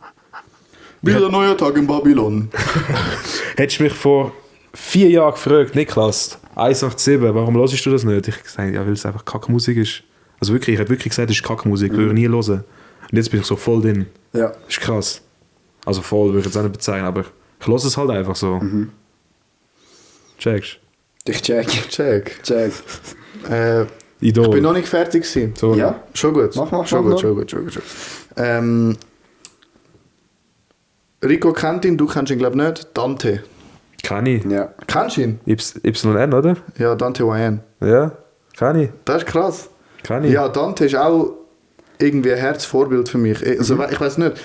Wieder ein neuer Tag in Babylon. Hättest du mich vor 4 Jahren gefragt, Niklas, 187, warum hörst du das nicht? Ich gesagt, ja, weil es einfach Kackmusik ist. Also wirklich, ich hätte wirklich gesagt, es ist Kackmusik, würde ich nie hören. Und jetzt bin ich so voll drin. Ja. Das ist krass. Also voll würde ich jetzt auch nicht bezeichnen, aber ich höre es halt einfach so. Checkst Ich check. Check. Check. Idol. Ich bin noch nicht fertig gewesen. So, Ja. Schon gut. Mach, schon mach, gut, schon gut, schon gut. Rico kennt ihn, du kennst ihn glaube ich nicht. Dante. Kann ich. Ja. Kennst du ihn? YN, oder? Ja, Dante YN. Ja, kann ich. Das ist krass. Kann ich. Ja, Dante ist auch irgendwie ein Herzvorbild für mich. Also, ich weiß nicht.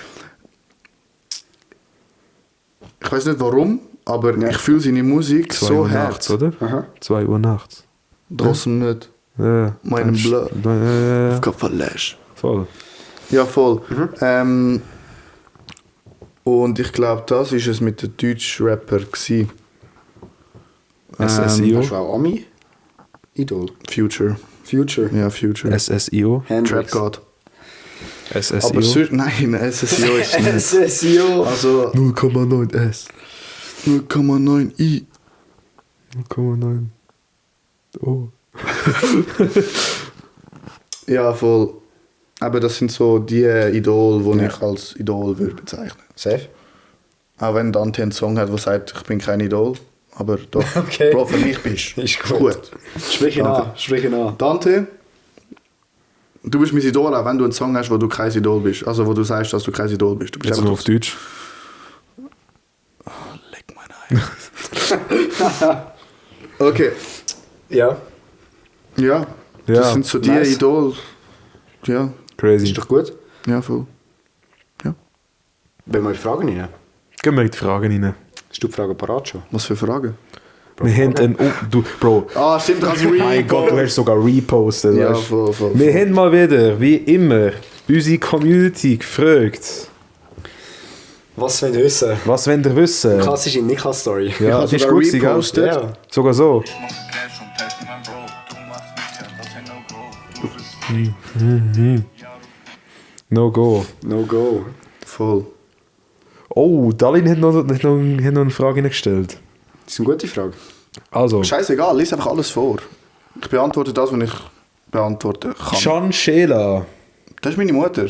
Ich weiß nicht warum, aber ich fühle seine Musik 2 so Uhr nachts, hart. oder? Aha. 2 Uhr nachts. Draußen nicht. Ja. Meinem Blood. Ja, Verlässt. voll. Ja, voll. Und ich glaube, das war es mit den deutschen Rapper. SSIO. Hast du auch Ami? Idol. Future. Future. Ja, Future. SSIO. Trap Hendrix. God. SSIO. Aber nein, SSIO ist nicht. SSIO. Also 0,9S. 0,9i. 0,9. Oh. Ja, voll. Aber das sind so die Idole, die ich als Idol würde bezeichnen. Safe. Auch wenn Dante einen Song hat, der sagt, ich bin kein Idol. Aber doch, Okay. Bro, für mich bist Ist gut. Sprich ihn Danke. an. Sprich ihn an. Dante, du bist mein Idol, auch wenn du einen Song hast, wo du kein Idol bist. Also wo du sagst, dass du kein Idol bist. Du bist Jetzt einfach nur auf Deutsch. Leck mein Ei. Okay. Ja. Ja, das Ja, sind so die nice. Idol. Ja, Crazy. Ist doch gut. ja, voll. Wenn wir Fragen rein. Gehen wir in die Fragen rein. Hast du die Fragen parat schon? Was für Fragen? Wir haben einen... Oh, du, Bro. Ah, stimmt, das ist Mein Gott, du hast sogar repostet. Ja, weißt? voll, voll. Wir haben mal wieder, wie immer, unsere Community gefragt. Was wollt ihr wissen? Was wollt ihr wissen? Klassische Niklas-Story. Ja, habe das ist sogar gut gewesen, gell? repostet. Ja. Sogar so. Ich mach Cash und teste mein Bro. Du machst mich ja, das ist No-Go. Du bist No go. No go. Voll. Oh, Dalin hat noch eine Frage gestellt. Das ist eine gute Frage. Also, Scheißegal, lies einfach alles vor. Ich beantworte das, was ich beantworten kann. Shanshela. Das ist meine Mutter.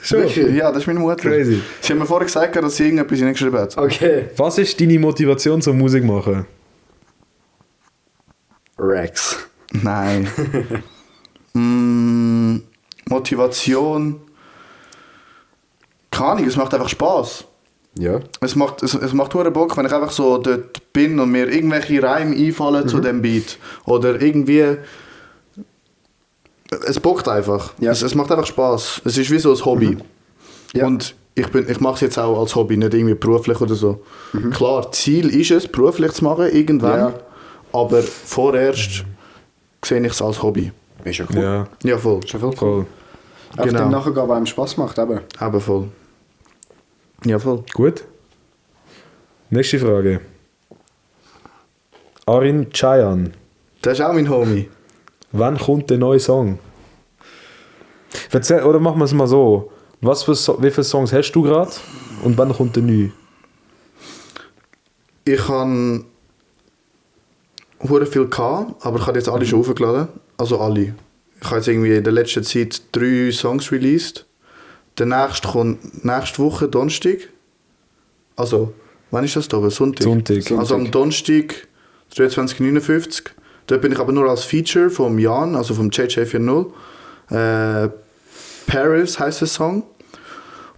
Schon? Ja, das ist meine Mutter. Crazy. Sie hat mir vorher gesagt, dass sie irgendetwas hingeschrieben hat. Okay. Was ist deine Motivation zum Musik machen? Rex. Nein. Motivation. Keine Ahnung, es macht einfach Spaß. Ja. Es macht hure Bock, wenn ich einfach so dort bin und mir irgendwelche Reime einfallen zu dem Beat. Oder irgendwie... Es bockt einfach. Ja. Es macht einfach Spaß. Es ist wie so ein Hobby. Ja. Und ich mache es jetzt auch als Hobby, nicht irgendwie beruflich oder so. Klar, Ziel ist es, beruflich zu machen, irgendwann. Ja. Aber vorerst sehe ich es als Hobby. Ist ja cool. Ja, Ja, voll. Ist ja voll cool. voll. Auf Genau. dem nachher gehen, was einem Spass macht, eben. Aber voll. Ja, voll. Gut. Nächste Frage. Arin Chayan. Das ist auch mein Homie. Wann kommt der neue Song? Erzähl, oder machen wir es mal so. Wie viele Songs hast du gerade und wann kommt der neue? Ich habe hure viel gehabt, aber ich habe jetzt alle schon hochgeladen. Also alle. Ich habe jetzt irgendwie in der letzten Zeit 3 Songs released. Der nächste kommt nächste Woche, Donnerstag. Also, wann ist das da? Sonntag? Sonntag. Also am Donnerstag, 23:59. Dort bin ich aber nur als Feature vom Jan, also vom JJ40. Paris heisst der Song.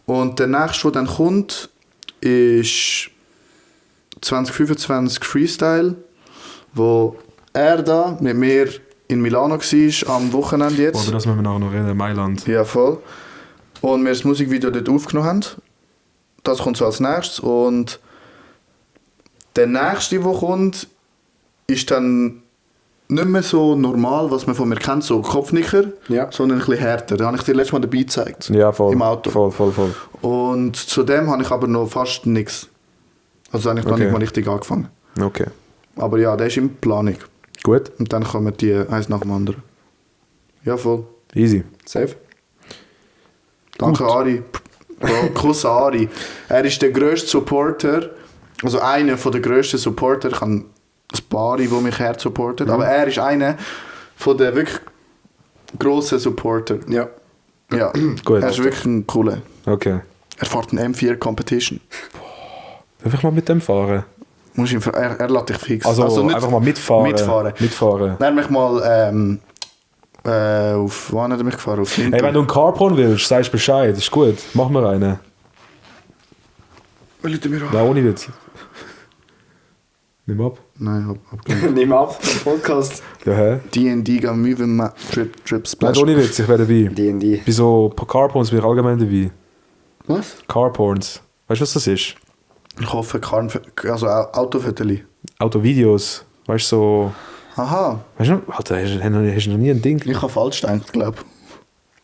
Und der nächste, der dann kommt, ist 2025 Freestyle, wo er da mit mir in Milano war, am Wochenende jetzt. Aber das müssen wir nachher noch reden, Mailand. Ja, voll. Und wir das Musikvideo dort aufgenommen haben. Das kommt so als nächstes. Und der nächste, der kommt, ist dann nicht mehr so normal, was man von mir kennt, so Kopfnicker, Ja. sondern ein bisschen härter. Da habe ich dir letztes Mal dabei gezeigt. Ja, voll. Im Auto. Voll. Und zu dem habe ich aber noch fast nichts. Also habe ich noch Okay. nicht mal richtig angefangen. Okay. Aber ja, der ist in Planung. Gut. Und dann kommen die eins nach dem anderen. Ja, voll. Easy. Safe. Danke, Ari. Bro, Kuss an Ari. Er ist der grösste Supporter, also einer der grössten Supporter. Ich habe ein paar, die mich hart supporten, aber er ist einer der wirklich grossen Supporter. Ja. Ja, Gut. er ist wirklich ein cooler. Okay. Er fährt eine M4 Competition. Darf ich mal mit dem fahren? Muss ihm, er lässt dich fix. Also, nicht einfach mal mitfahren. Mitfahren. Dann mich mal auf... Wann hat er mich gefahren? Auf Hinten. Hey, wenn du einen Carporn willst, sagst Bescheid. Ist gut. Machen wir einen. Leute mir an. Nein, ohne Witz. Nimm ab. Nein, hab Nimm ab, Podcast. Ja, hä? D&D Moving Trip Nein, Splash. ohne Witz, ich wäre dabei. D&D. Wieso Carporns bin ich allgemein dabei? Was? Carporns. Weißt du, was das ist? Ich hoffe, also Autofotos. Autovideos. Weißt du, so. Aha, Weißt du, Alter, hast du noch nie ein Ding? ich habe falsch gedacht, glaube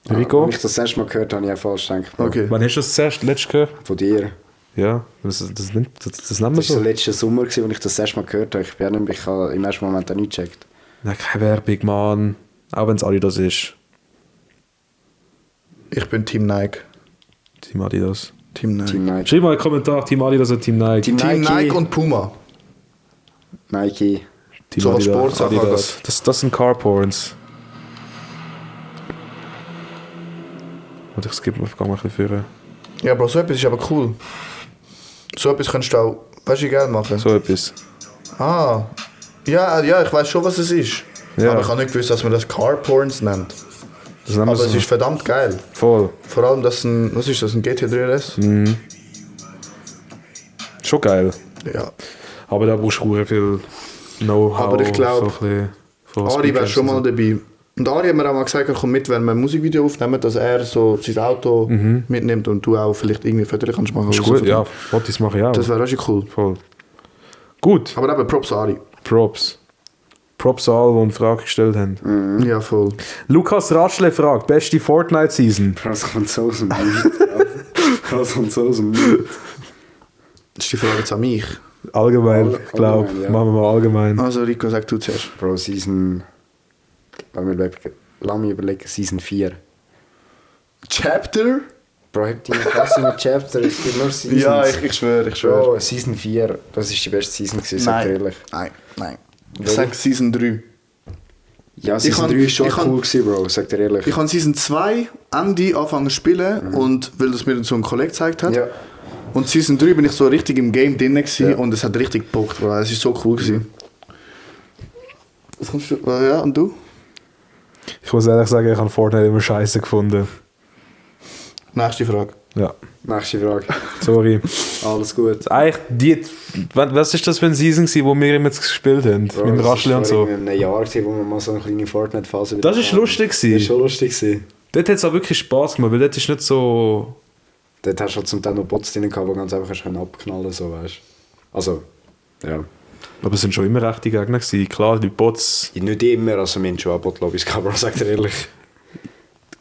Rico? Als ich das erste Mal gehört habe, habe ich auch falsch gedacht. Bro. Okay. Wann hast du das zuerst letztes gehört? Von dir. Ja, das nennen wir Das war so. so letzten Sommer, als ich das erste Mal gehört habe. Ich habe im ersten Moment auch nicht gecheckt. Nein, keine Werbung, Mann. Auch wenn es Adidas ist. ich bin Team Nike. Team Adidas. Team Nike. Team Nike. Schreib mal in den Kommentar, Team Adidas oder Team Nike. Team Nike und Puma. Nike. Team so was Sportsachen Adidas. Das sind Carporns. Und ich skippe mal ein bisschen führen. Ja, Bro, so etwas ist aber cool. So etwas kannst du auch, weißt du, Geld machen. So etwas. Ah, ja, ich weiß schon, was es ist. Ja. Aber ich habe nicht gewusst, dass man das Carporns nennt. Das nennen wir Aber es so. ist verdammt geil. Voll. Vor allem, was ist das, ein GT3 RS? Schon geil. Ja. Aber da brauchst du sehr viel Know-how. Aber ich glaub, so ein bisschen von Ari wäre Speakers schon mal und so. dabei. Und Ari hat mir auch mal gesagt, er kommt mit, wenn wir ein Musikvideo aufnehmen, dass er so sein Auto mitnimmt und du auch vielleicht irgendwie Fotos kannst machen. Ist oder so gut, von ja. dem. Fotos mache ich auch. Das wäre auch schon cool. Voll. Gut. Aber eben Props an Ari. Props. Props an alle, die eine Frage gestellt haben. Ja, voll. Lukas Ratschle fragt, beste Fortnite-Season? Das kommt so aus dem Das kommt so aus dem Nichts. Das ist die Frage jetzt an mich. Allgemein, ich glaube. Allgemein, ja. Machen wir mal allgemein. Also Rico, sag du zuerst. Bro, Season... Lass mich überlegen, Season 4. Chapter? Bro, habt ihr eine Klasse mit Chapter? Es gibt nur Seasons. Ja, ich schwöre, ich schwöre. Bro, Season 4, das ist die beste Season gewesen, sag ich ehrlich. Nein. Ich sag Season 3. Ja, Season Ich 3 ist schon ich cool gewesen, Bro, sag dir ehrlich. Ich habe Season 2 Ende angefangen zu spielen, und weil das mir so ein Kollege gezeigt hat. Ja. Und Season 3 bin ich so richtig im Game drin gewesen, Ja. und es hat richtig gebockt, Bro. Es ist so cool gewesen. Was kommst du? Ja, und du? Ich muss ehrlich sagen, ich habe Fortnite immer scheiße gefunden. Nächste Frage. Ja, Nächste Frage. sorry. Alles gut. Eigentlich, was ist das für eine Season gewesen, wo wir immer gespielt haben? Bro, Mit das Raschle war und vor so. irgendwie einem Jahr gewesen, wo wir mal so eine kleine Fortnite-Phase Das ist lustig Das war gewesen. schon lustig gewesen. Dort hat es auch wirklich Spass gemacht, weil dort ist nicht so... Dort hast du halt zum Teil noch Bots drin gehabt, die ganz einfach hast abknallen so, weißt du. Also, ja. Aber es sind schon immer rechte Gegner gewesen. Klar, die Bots Nicht immer, also wir haben schon auch Bot-Lobbys gehabt, Bro, sag dir ehrlich.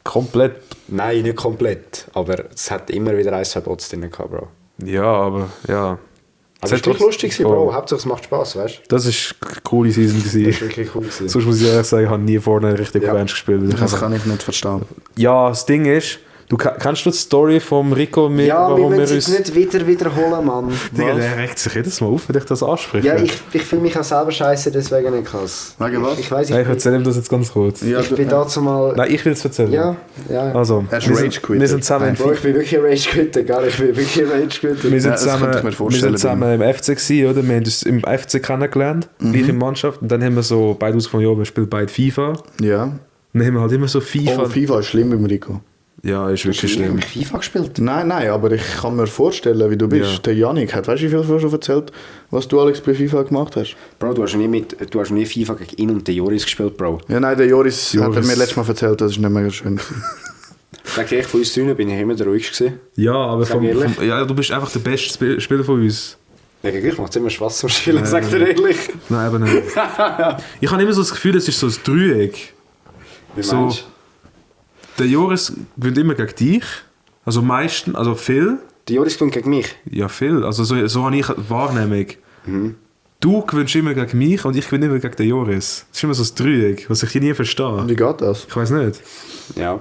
komplett... Nein, nicht komplett, aber es hat immer wieder 1, 2 Bots drin gehabt, Bro. Ja, aber ja. Aber es war doch lustig, gewesen, Voll. Bro. Hauptsache es macht Spaß, weißt du. Das ist eine coole Season Das gewesen. war wirklich cool Sonst muss ich ehrlich sagen, ich habe nie Fortnite richtig Ja. auf Ernst gespielt. Das kann ich nicht verstehen. Ja, das Ding ist, Kennst du die Story vom Rico, Ja, wir warum wir müssen uns... es nicht wieder wiederholen, Mann. Digga, der regt sich jedes Mal auf, wenn ich das anspreche. Ja, ich fühle mich auch selber scheiße, deswegen nicht krass. Wegen was? Ich weiß Hey, ich erzähle ihm das jetzt ganz kurz. Ja, ich bin dazu mal... Nein, ich will es erzählen. Ja. Also, Er ist wir Rage-Quitter. wir sind zusammen Bro, ich bin wirklich ein Rage-Quitter, gell? Ich bin wirklich ein Rage-Quitter. Wir sind Ja, das könnte zusammen, ich mir wir vorstellen sind zusammen im FC gewesen, oder? Wir haben uns im FC kennengelernt, gleich in Mannschaft. Und dann haben wir so beide rausgefunden, ja, wir spielen beide FIFA. Und Ja. dann haben wir halt immer so FIFA. Oh, FIFA ist schlimm beim Rico. Ja, ist wirklich schlimm. Ich FIFA gespielt. Nein, aber ich kann mir vorstellen, wie du bist. Ja. Der Janik hat, weißt du, wie viel vorher schon erzählt, was du, Alex, bei FIFA gemacht hast? Bro, du hast noch nie FIFA gegen ihn und den Joris gespielt, Bro. Ja, nein, der Joris hat Joris. mir letztes Mal erzählt, das ist nicht mega schön. Sag ich, von uns drinnen bin ich immer der ruhigste gewesen. Ja, aber Sag ehrlich. ja, du bist einfach der beste Spieler von uns. Ja, gegen dich macht es immer Spaß zum Spielen, sag dir ehrlich. Nein, eben nicht. Ich habe immer so das Gefühl, es ist so ein Dreieck. Wie So. meinst du? Der Joris gewinnt immer gegen dich. Also meistens, also viel. Der Joris gewinnt gegen mich. Ja, viel. Also so habe ich eine Wahrnehmung. Du gewinnst immer gegen mich und ich gewinne immer gegen den Joris. Das ist immer so ein Dreieck, was ich nie verstehe. Wie geht das? Ich weiß nicht. Ja.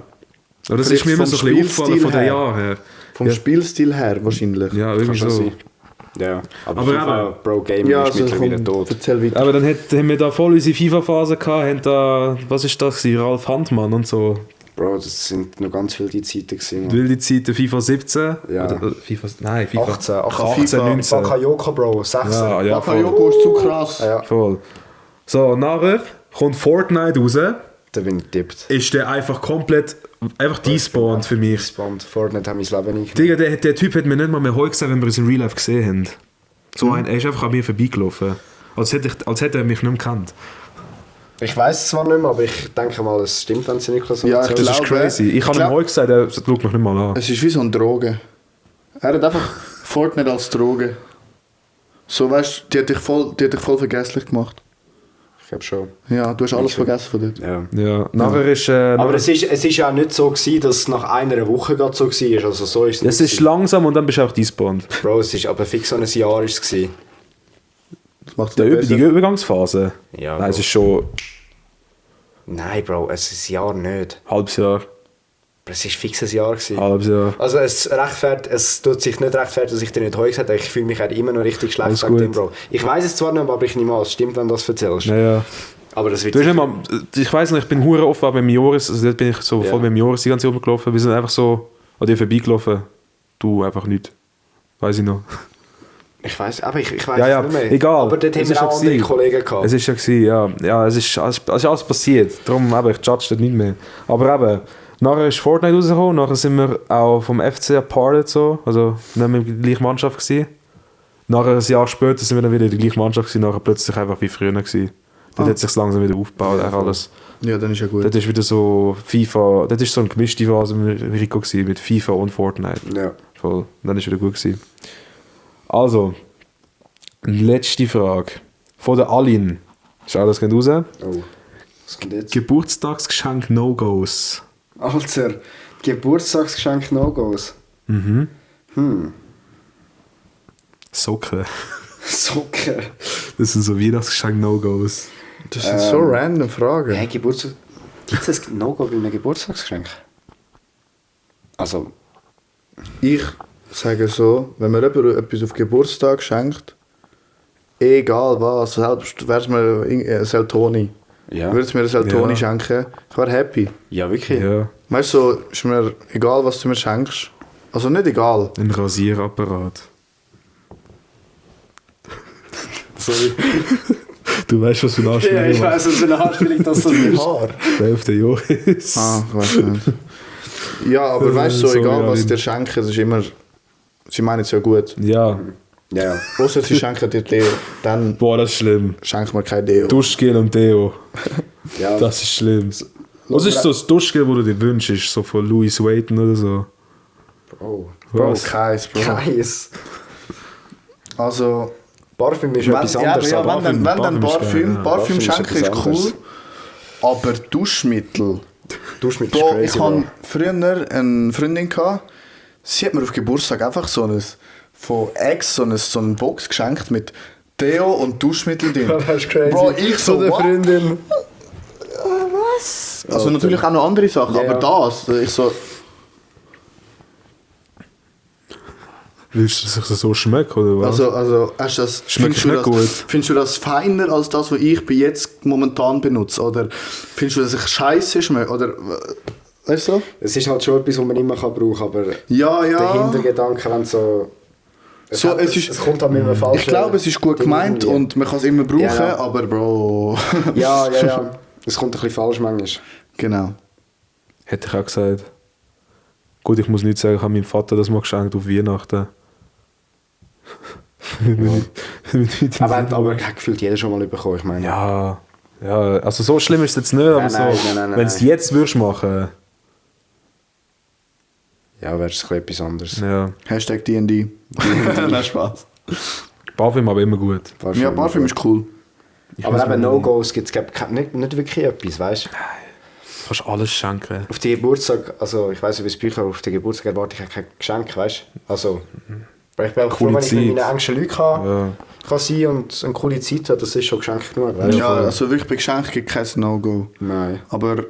Aber das Vielleicht ist mir immer vom so ein bisschen aufgefallen Spielstil von den her. Jahren her. Vom Ja. Spielstil her wahrscheinlich. Ja, Kann irgendwie schon so. sein. Ja. Aber Aber FIFA, Bro, Gaming Ja, ist also mittlerweile komm, tot. erzähl weiter. Aber dann haben wir da voll unsere FIFA-Phase gehabt, haben da, was ist das gewesen? Ralf Handmann und so. Bro, das sind noch ganz viele die Zeiten gewesen. Mann. Wilde Zeiten, FIFA 17. Ja. Oder FIFA, nein, FIFA 18, 18, 19. Bakayoko, Bro, 16. Ja, ja, voll. Bakayoko ist zu krass. Ja. Voll. So, nachher kommt Fortnite raus, Da bin ich getippt. ist der einfach komplett, einfach despawned für mich. Spannend. Fortnite haben mein Leben nicht Digga, der Typ hat mir nicht mal mehr heute gesagt, wenn wir uns in Real Life gesehen haben. So er ist einfach an mir vorbeigelaufen. Als hätte er mich nicht mehr gekannt. Ich weiß es zwar nicht mehr, aber ich denke mal, es stimmt, wenn sie Niklas Ja, erzählt. Das ist glaube, crazy. Ich habe ihm heute gesagt, er schaut mich nicht mal an. Es ist wie so eine Droge. Er hat einfach Fortnite als Droge. So, weißt du, die hat dich voll vergesslich gemacht. Ich glaube schon. Ja, du hast alles Okay. vergessen von dort. Ja. Ja, nachher ist... Aber es ist ja nicht so gewesen, dass es nach einer Woche gerade so war. Also so ist es nicht ist langsam und dann bist du auch despawned. Bro, es ist aber fix so ein Jahr ist es gewesen. Das macht es Die nicht besser. Übergangsphase? Ja, Nein, es Bro. ist schon Nein, Bro, es ist ein Jahr nicht. ein halbes Jahr. Aber es ist fix ein Jahr gewesen. Halbes Jahr. Also es tut sich nicht rechtfertigen, dass ich dir nicht heute gesagt habe. Ich fühle mich halt immer noch richtig schlecht Alles wegen gut. dem, Bro. Ich weiß es zwar nicht, aber ich nehme an, es stimmt, wenn du das erzählst. Ja. Aber das wird Du hast nicht mal, ich weiss nicht, ich bin hure oft beim Joris, also dort bin ich so Ja. voll beim Joris die ganze Zeit rumgelaufen. Wir sind einfach so an dir vorbeigelaufen. Du einfach nicht. Weiß ich noch. Ich weiß, aber ich weiß Ja, ja, es nicht mehr. egal. Aber dort haben Es wir ist auch ja andere gewesen. Kollegen gehabt. Es ist ja gewesen, ja. Ja, es ist alles passiert. Darum eben, ich judge das nicht mehr. Aber eben, nachher ist Fortnite rausgekommen, nachher sind wir auch vom FC aparted so. Also, dann haben wir die gleiche Mannschaft gewesen. Nachher, ein Jahr später, sind wir dann wieder die gleiche Mannschaft gewesen, nachher plötzlich einfach wie früher gewesen. Dort hat es sich langsam wieder aufgebaut, auch alles. Ja, dann ist ja gut. Dort ist wieder so FIFA, dort ist so eine gemischte Phase mit Rico gewesen, mit FIFA und Fortnite. Ja. Voll. Und dann ist wieder gut gewesen. Also, letzte Frage. Von der Alin. Schau, das geht raus. Oh. Was kommt jetzt? Geburtstagsgeschenk No-Gos. Alter, Geburtstagsgeschenk No-Gos. Socken. Socken. Das sind so Weihnachtsgeschenk No-Gos. Das sind so random Fragen. Hey, Geburtstag... Gibt es ein No-Go bei einem Geburtstagsgeschenk? Also... Ich sage so, wenn mir jemand etwas auf Geburtstag schenkt, egal was, selbst wäre es mir ein Seltoni. Ja. Würde es mir ein Seltoni Ja. schenken, ich wäre happy. Ja, wirklich? Ja, Weißt du, so, ist mir egal, was du mir schenkst. Also nicht egal. ein Rasierapparat. Sorry. Du weißt, was für eine Ja, Anspielung ich weiß, was für eine Anspielung das so ist. Haar. Der auf der Joris. Ah, ich weiß nicht. Ja, aber weißt du, so, Sorry, egal was Alin. sie dir schenken, es ist immer. Sie meinen es ja gut. Ja. Ja. Außer sie schenken dir Deo, dann Boah, das ist schlimm. schenkt mir kein Deo. Duschgel und Deo. Ja. Das ist schlimm. Was ist so das Duschgel, das du dir wünschst? So von Louis Vuitton oder so? Bro. Bro, Was? keins, Bro. Keins. Also, Parfüm ist etwas anderes. ja, aber wenn dann Parfüm ist geil, Parfüm, ja. Parfüm Parfüm ist schenken etwas ist cool. anderes. Aber Duschmittel. Duschmittel Bro, ist ich crazy, hatte früher eine Freundin, gehabt, sie hat mir auf Geburtstag einfach so ein von Ex so eine Box geschenkt mit Deo und Duschmittel drin. Bro. Das ist crazy. Bro, ich so, der what? Freundin. Also natürlich auch noch andere Sachen, Ja, aber ja. das, ich so... Willst du, dass ich so schmecke, oder was? Also hast du das, Schmeckt findest, du nicht das, gut. findest du das feiner als das, was ich bei jetzt momentan benutze? Oder findest du, dass ich scheiße schmecke? Oder, weißt du? Es ist halt schon etwas, was man immer brauchen kann, aber Ja, der ja. Hintergedanke, wenn so... Es Es kommt halt mit einem falschen... Ich glaube, es ist gut Ding gemeint irgendwie. und man kann es immer brauchen, Ja. aber Bro... Ja. Es kommt ein bisschen falsch manchmal. Genau. Hätte ich auch gesagt. Gut, ich muss nicht sagen, ich habe meinem Vater das mal geschenkt auf Weihnachten. Aber hat gefühlt jeder schon mal bekommen, ich meine. ja, also so schlimm ist es jetzt nicht, aber Nein. wenn es jetzt würdest machen, Ja, wäre es etwas anderes. ja. Hashtag D&D. Nein, Spaß. Parfüm aber immer gut. Ja, Parfüm ist cool. Aber eben No-Gos gibt es nicht wirklich etwas, weißt du? Du kannst alles schenken. Auf die Geburtstag, also ich weiss nicht, wie es bei euch ist, aber auf den Geburtstag erwarte ich auch kein Geschenk, weißt du? Also, weil ich bin auch froh, wenn ich mit meinen engsten Leuten kann sein und eine coole Zeit habe, das ist schon Geschenk genug, weißt du? Ja, also wirklich bei Geschenken gibt es kein No-Go. Nein. Aber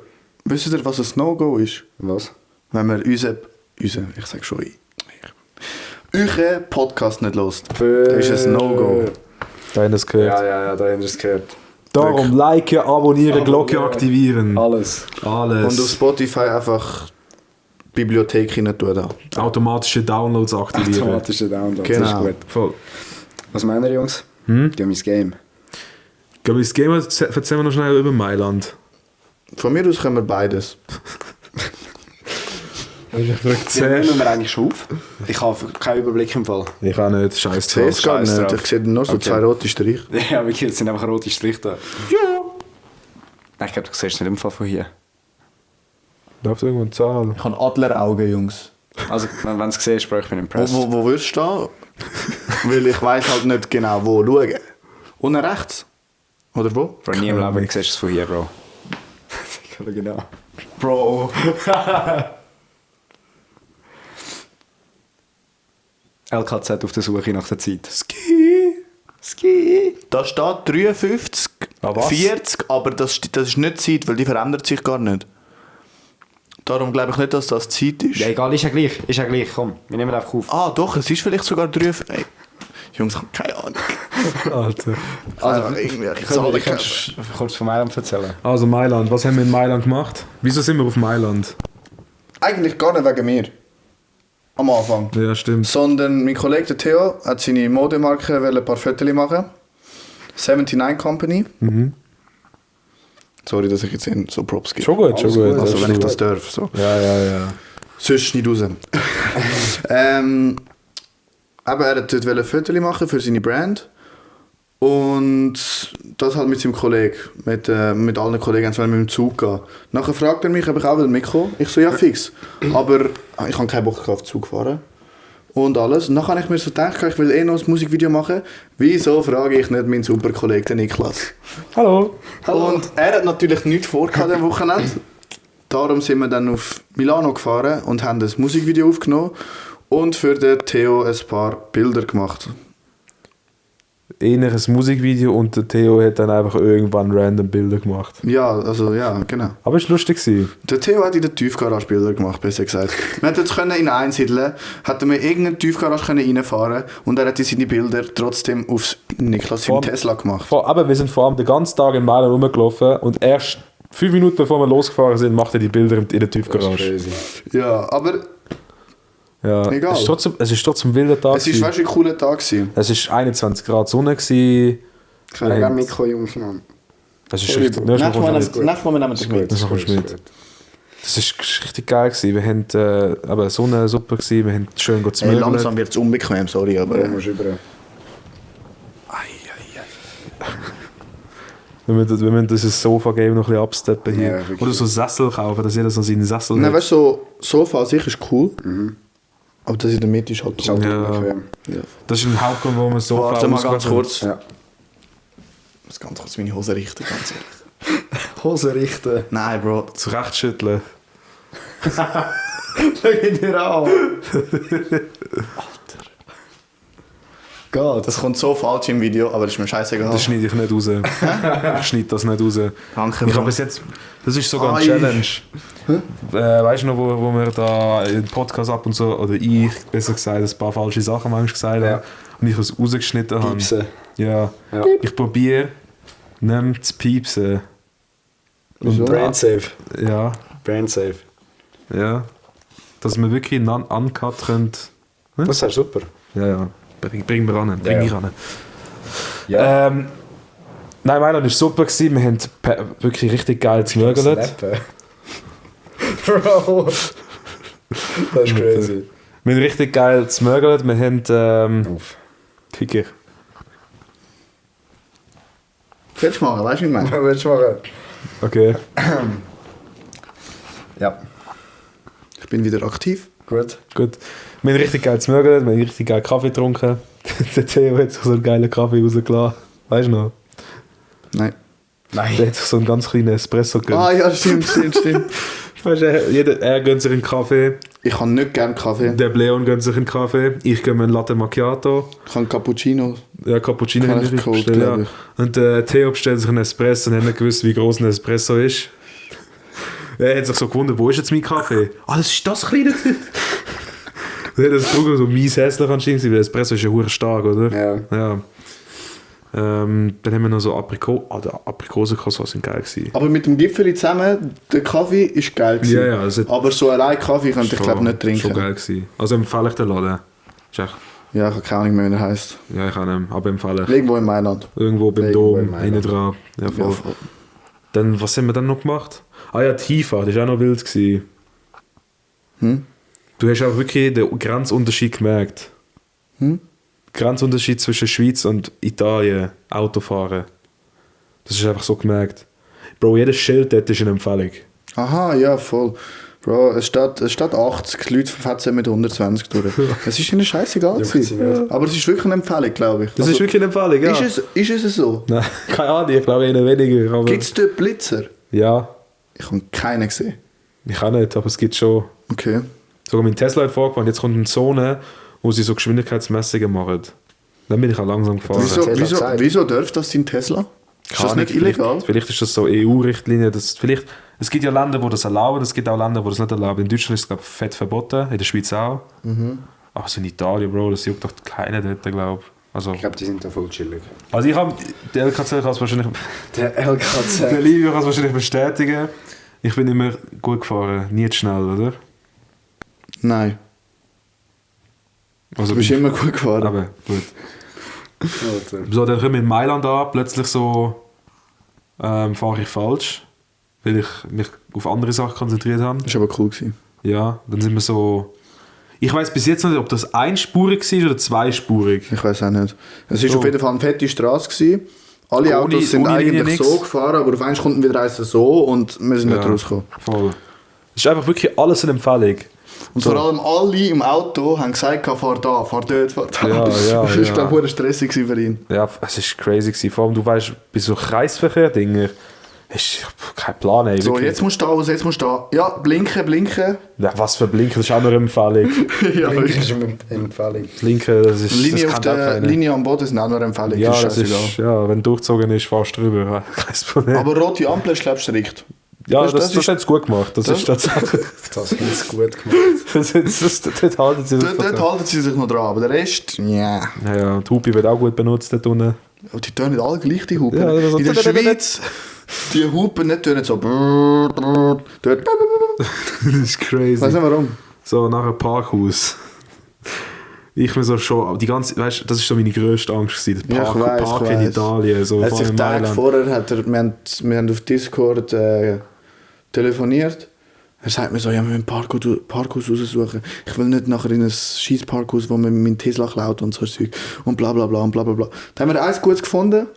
wisst ihr, was ein No-Go ist? Was? Wenn man ich sag schon, euren Podcast nicht hört, dann ist es ein No-Go. Da haben wir es gehört. Ja, da haben wir es gehört. Darum liken, abonnieren, Glocke Abonnieren. aktivieren. Alles. Alles. Und auf Spotify einfach die Bibliothek rein tun. Da. Automatische Downloads aktivieren. Automatische Download, Genau. das ist gut. Voll. Was meinen ihr, Jungs? Gehen wir ins Game. Ich glaube, das Game erzählen wir noch schnell über Mailand. Von mir aus können wir beides. Nehmen wir eigentlich schon auf? Ich habe keinen Überblick im Fall. Ich auch nicht, scheiß Ich sehe es gar Scheiß nicht. drauf. Ich sehe nur so Okay. 2 rote Striche. Ja, wirklich, es sind einfach rote Striche da. Ja. Nein, ich glaube, du siehst es nicht im Fall von hier. Läuft irgendwo eine Zahl? Ich habe Adleraugen, Jungs. Also, wenn du es siehst, Bro, ich bin impressed. Wo würdest du stehen? Weil ich weiss halt nicht genau, wo schauen. Unten rechts? Oder wo? Bro, nie im Leben siehst du es von hier, Bro. Genau. Bro. LKZ auf der Suche nach der Zeit. Ski. Da steht 53, was? 40, aber das ist nicht Zeit, weil die verändert sich gar nicht. Darum glaube ich nicht, dass das Zeit ist. Ja, egal, ist ja gleich. Komm, wir nehmen einfach auf. Ah, doch, es ist vielleicht sogar 53. Ey. Jungs, ich habe keine Ahnung. Alter. Also, irgendwie, ich zahle keine. Kurz von Mailand erzählen. Also Mailand, was haben wir in Mailand gemacht? Wieso sind wir auf Mailand? Eigentlich gar nicht wegen mir. Am Anfang. Ja, stimmt. Sondern mein Kollege der Theo hat seine Modemarke ein paar Fotos machen. 79 Company. Sorry, dass ich jetzt Ihnen so Props gebe. Schon gut, schon Alles gut. gut. Also wenn ich Absolut. das darf. So. Ja. Sonst nicht raus. Aber er wollte dort Fotos machen für seine Brand. Und das halt mit seinem Kollegen. Mit allen Kollegen wollen wir mit dem Zug gehen. Nachher fragt er mich, ob ich auch mitkommen will. Ich so, ja fix. Aber ich habe keinen Bock auf den Zug fahren. Und alles. Und dann habe ich mir so gedacht, ich will noch ein Musikvideo machen. Wieso frage ich nicht meinen super Kollegen, den Niklas? Hallo. Und er hat natürlich nichts vor an diesem Wochenende. Darum sind wir dann auf Milano gefahren und haben ein Musikvideo aufgenommen und für den Theo ein paar Bilder gemacht. Eher ein Musikvideo und der Theo hat dann einfach irgendwann random Bilder gemacht. Ja, also ja, genau. Aber es war lustig. Der Theo hat in der Tiefgarage Bilder gemacht, besser gesagt. Wir hätten jetzt ihn einsiedeln, hätten wir irgendeine Tiefgarage reinfahren und er hat seine Bilder trotzdem auf Niklas im Tesla gemacht. Aber wir sind vor allem den ganzen Tag in Mailand rumgelaufen und erst 5 Minuten bevor wir losgefahren sind, macht er die Bilder in der Tiefgarage. Ja, aber Ja, Egal. es ist trotzdem ein wilder Tag. es war weißt du, ein cooler Tag. Gewesen. Es war 21 Grad Sonne. Gewesen. Ich kann ja gerne mitkommen, Jungs, Mann. Das ist richtig. Nächstes Mal kommst du mit. Nächstes Mal nehmen wir das mit. Das kommst du mit. Das war richtig geil. Gewesen. Wir haben aber Sonne super gewesen. Wir haben schön gut zu Hey, möbeln. langsam wird es unbequem, sorry, aber... Du musst über. Wir müssen dieses Sofa-Game noch ein bisschen absteppen hier. Ja, wirklich. Oder so Sessel kaufen, dass jeder so seinen Sessel Nein, hat. weißt du, so Sofa an sich ist cool. Aber das in der Mitte ist halt Ist halt Ja. unbequem. Ja. Das ist ein Hauptgrund, warum wir Sofa Warte mal ganz ausgewählt kurz. Ja. Ich muss ganz kurz meine Hose richten, ganz ehrlich. Hose richten. Nein, Bro. haben. Zurechtschütteln. Schau ihn dir an. Geht. Das kommt so falsch im Video, aber das ist mir scheißegal. Das schneide ich nicht raus. Ich schneide das nicht raus. Danke, Ich Bro. habe bis jetzt... Das ist sogar Ah, eine Challenge. Weißt du noch, wo wir da im Podcast ab und so, oder ich, besser gesagt, ein paar falsche Sachen manchmal gesagt Ja. habe und ich es rausgeschnitten habe. Piepsen. Ja. Ja. Ich probiere nicht zu piepsen. Wieso? Brand safe. Ja, Brand safe. ja. Dass wir wirklich einen Uncut können. Das ist super. Ja, ja. Bring mir ran. Bring Ja, mich ja. ran. Ja. Nein, Mailand war super. Wir haben wirklich richtig geil gemögelt. Snappen. Bro. Das ist crazy. Wir haben richtig geil gemögelt. Wir haben... Auf. Kicker. Willst du machen, weißt du, wie ich meine? Was willst du machen? Okay. Ja. Ich bin wieder aktiv. Gut. Gut. Wir haben richtig geil gemögelt. Wir haben richtig geil Kaffee getrunken. Der Theo hat sich so einen geilen Kaffee rausgelassen. Weißt du noch? Nein. Der Nein. hat sich so einen ganz kleinen Espresso gegönnt. Ah ja, stimmt. Weißt du, er gönnt sich einen Kaffee. Ich habe nicht gerne Kaffee. Der Leon gönnt sich einen Kaffee. Ich gönne mir einen Latte Macchiato. Ich habe Cappuccino. Ja, Cappuccino Kann habe ich ich cold, bestellt, glaub ja. ich. Und Theo bestellt sich einen Espresso und hat nicht gewusst, wie groß ein Espresso ist. Er hat sich so gewundert, wo ist jetzt mein Kaffee? Ah, das ist das kleine. Dann hat er das getrunken, so mies hässlich anscheinend, weil der Espresso ist ja verdammt stark, oder? Ja. Ja. Dann haben wir noch so Aprikosencroissants sind geil gewesen. Aber mit dem Gipfeli zusammen, der Kaffee ist geil gewesen. Ja, ja, das hat- Aber so allein Kaffee könnte ich glaube nicht trinken. Schon geil gewesen. Also empfehle ich den Laden. Ist echt, Ja, ich habe keine Ahnung mehr, wie er heisst. ja, ich kann ihn aber empfehlen. Irgendwo in Mailand. Irgendwo beim Irgendwo in Dom, Mailand. hinten dran. Ja, voll. Ja, voll. Dann, was haben wir dann noch gemacht? Ah ja, die Hifa, das war auch noch wild gewesen. Du hast auch wirklich den Grenzunterschied gemerkt. Grenzunterschied zwischen Schweiz und Italien, Autofahren. Das ist einfach so gemerkt. Bro, jedes Schild dort ist eine Empfehlung. Aha, ja, voll. Bro, es steht 80, die Leute verfetzen mit 120 durch. Es ist ihnen scheißegal Juckt sie gewesen. nicht. Aber es ist wirklich eine Empfehlung, glaube ich. Das ist wirklich eine Empfehlung, ja. Ist es so? Nein, keine Ahnung, ich glaube eher weniger. Aber Gibt es dort Blitzer? ja, Ich habe keinen gesehen. ich auch nicht, aber es gibt schon. Okay. Sogar mein Tesla hat vorgefahren, jetzt kommt eine Zone, wo sie so Geschwindigkeitsmessungen machen. Dann bin ich auch langsam gefahren. Wieso darf das dein Tesla? Ist das nicht illegal? Vielleicht ist das so EU-Richtlinie. Es gibt ja Länder, die das erlauben, es gibt auch Länder, die das nicht erlauben. In Deutschland ist es, glaube ich, fett verboten, in der Schweiz auch. Aber so in Italien, Bro, das juckt doch die Kleinen dort, glaube ich. Also Ich glaube, die sind da voll chillig. ich habe, der LKZ kann es wahrscheinlich, Der der LKZ. Livio kann es wahrscheinlich bestätigen. Ich bin immer gut gefahren, nie zu schnell, oder? Nein. Also Du bist immer gut gefahren. aber gut. Alter. So, dann kommen wir in Mailand an, plötzlich so fahre ich falsch, weil ich mich auf andere Sachen konzentriert habe. Das war aber cool gewesen. Ja, dann sind wir so... Ich weiß bis jetzt nicht, ob das einspurig war oder zweispurig. Ich weiß auch nicht. Es war So. auf jeden Fall eine fette Straße gewesen. Alle Ohne- Autos sind ohne Linie eigentlich nix. so gefahren, aber auf einmal kommt wieder eins so und wir sind nicht rausgekommen. Voll. Es ist einfach wirklich alles eine Empfehlung. Und So. vor allem alle im Auto haben gesagt, fahr da, fahr dort, fahr da. Ja, ja, Das war, ja. glaube ich, stressig gewesen für ihn. Ja, es war crazy gewesen. Vor allem, du weißt, bei so Kreisverkehr-Dingen hast du keinen Plan, ey. So, wirklich. jetzt musst du da raus, jetzt musst du da. Ja, blinken. Ja, was für Blinken, das ist auch nur eine Empfehlung. Ja, Link ist eine Empfehlung. Blinken, das ist... Linie das auf kennt auch der keiner. Linie am Boden sind auch noch eine Empfehlung. Ja, das scheißegal. ist... Ja, wenn durchgezogen ist, fährst du drüber. Kein Problem. Aber rote Ampel ist, glaube ich, strikt. ja, das das ist- hat es gut gemacht. Das ist tatsächlich... Das haben sie gut gemacht. Dort halten sie sich Dort halten sie sich noch dran, aber der Rest, ja. Ja, ja, die Hupe wird auch gut benutzt dort unten. Oh, die tun nicht alle gleich, die Hupen. Ja, also- In der Schweiz, die Hupen nicht tun so. Dort. Das ist crazy. Ich weiß nicht warum. So, nachher Parkhaus. Ich mir so schon, die ganze, weißt du, das ist so meine grösste Angst gewesen, der Ja, ich Park, weiss, Park ich in weiss. Italien, so Er hat vor sich allem in Tage Mailand. vorher, wir haben auf Discord telefoniert. Er sagt mir so, ja, wir müssen Parkhaus raussuchen. Ich will nicht nachher in ein scheiß Parkhaus, wo man meinen Tesla klaut und so Zeug. Und bla bla bla und bla bla bla. Dann haben wir eins Gutes gefunden.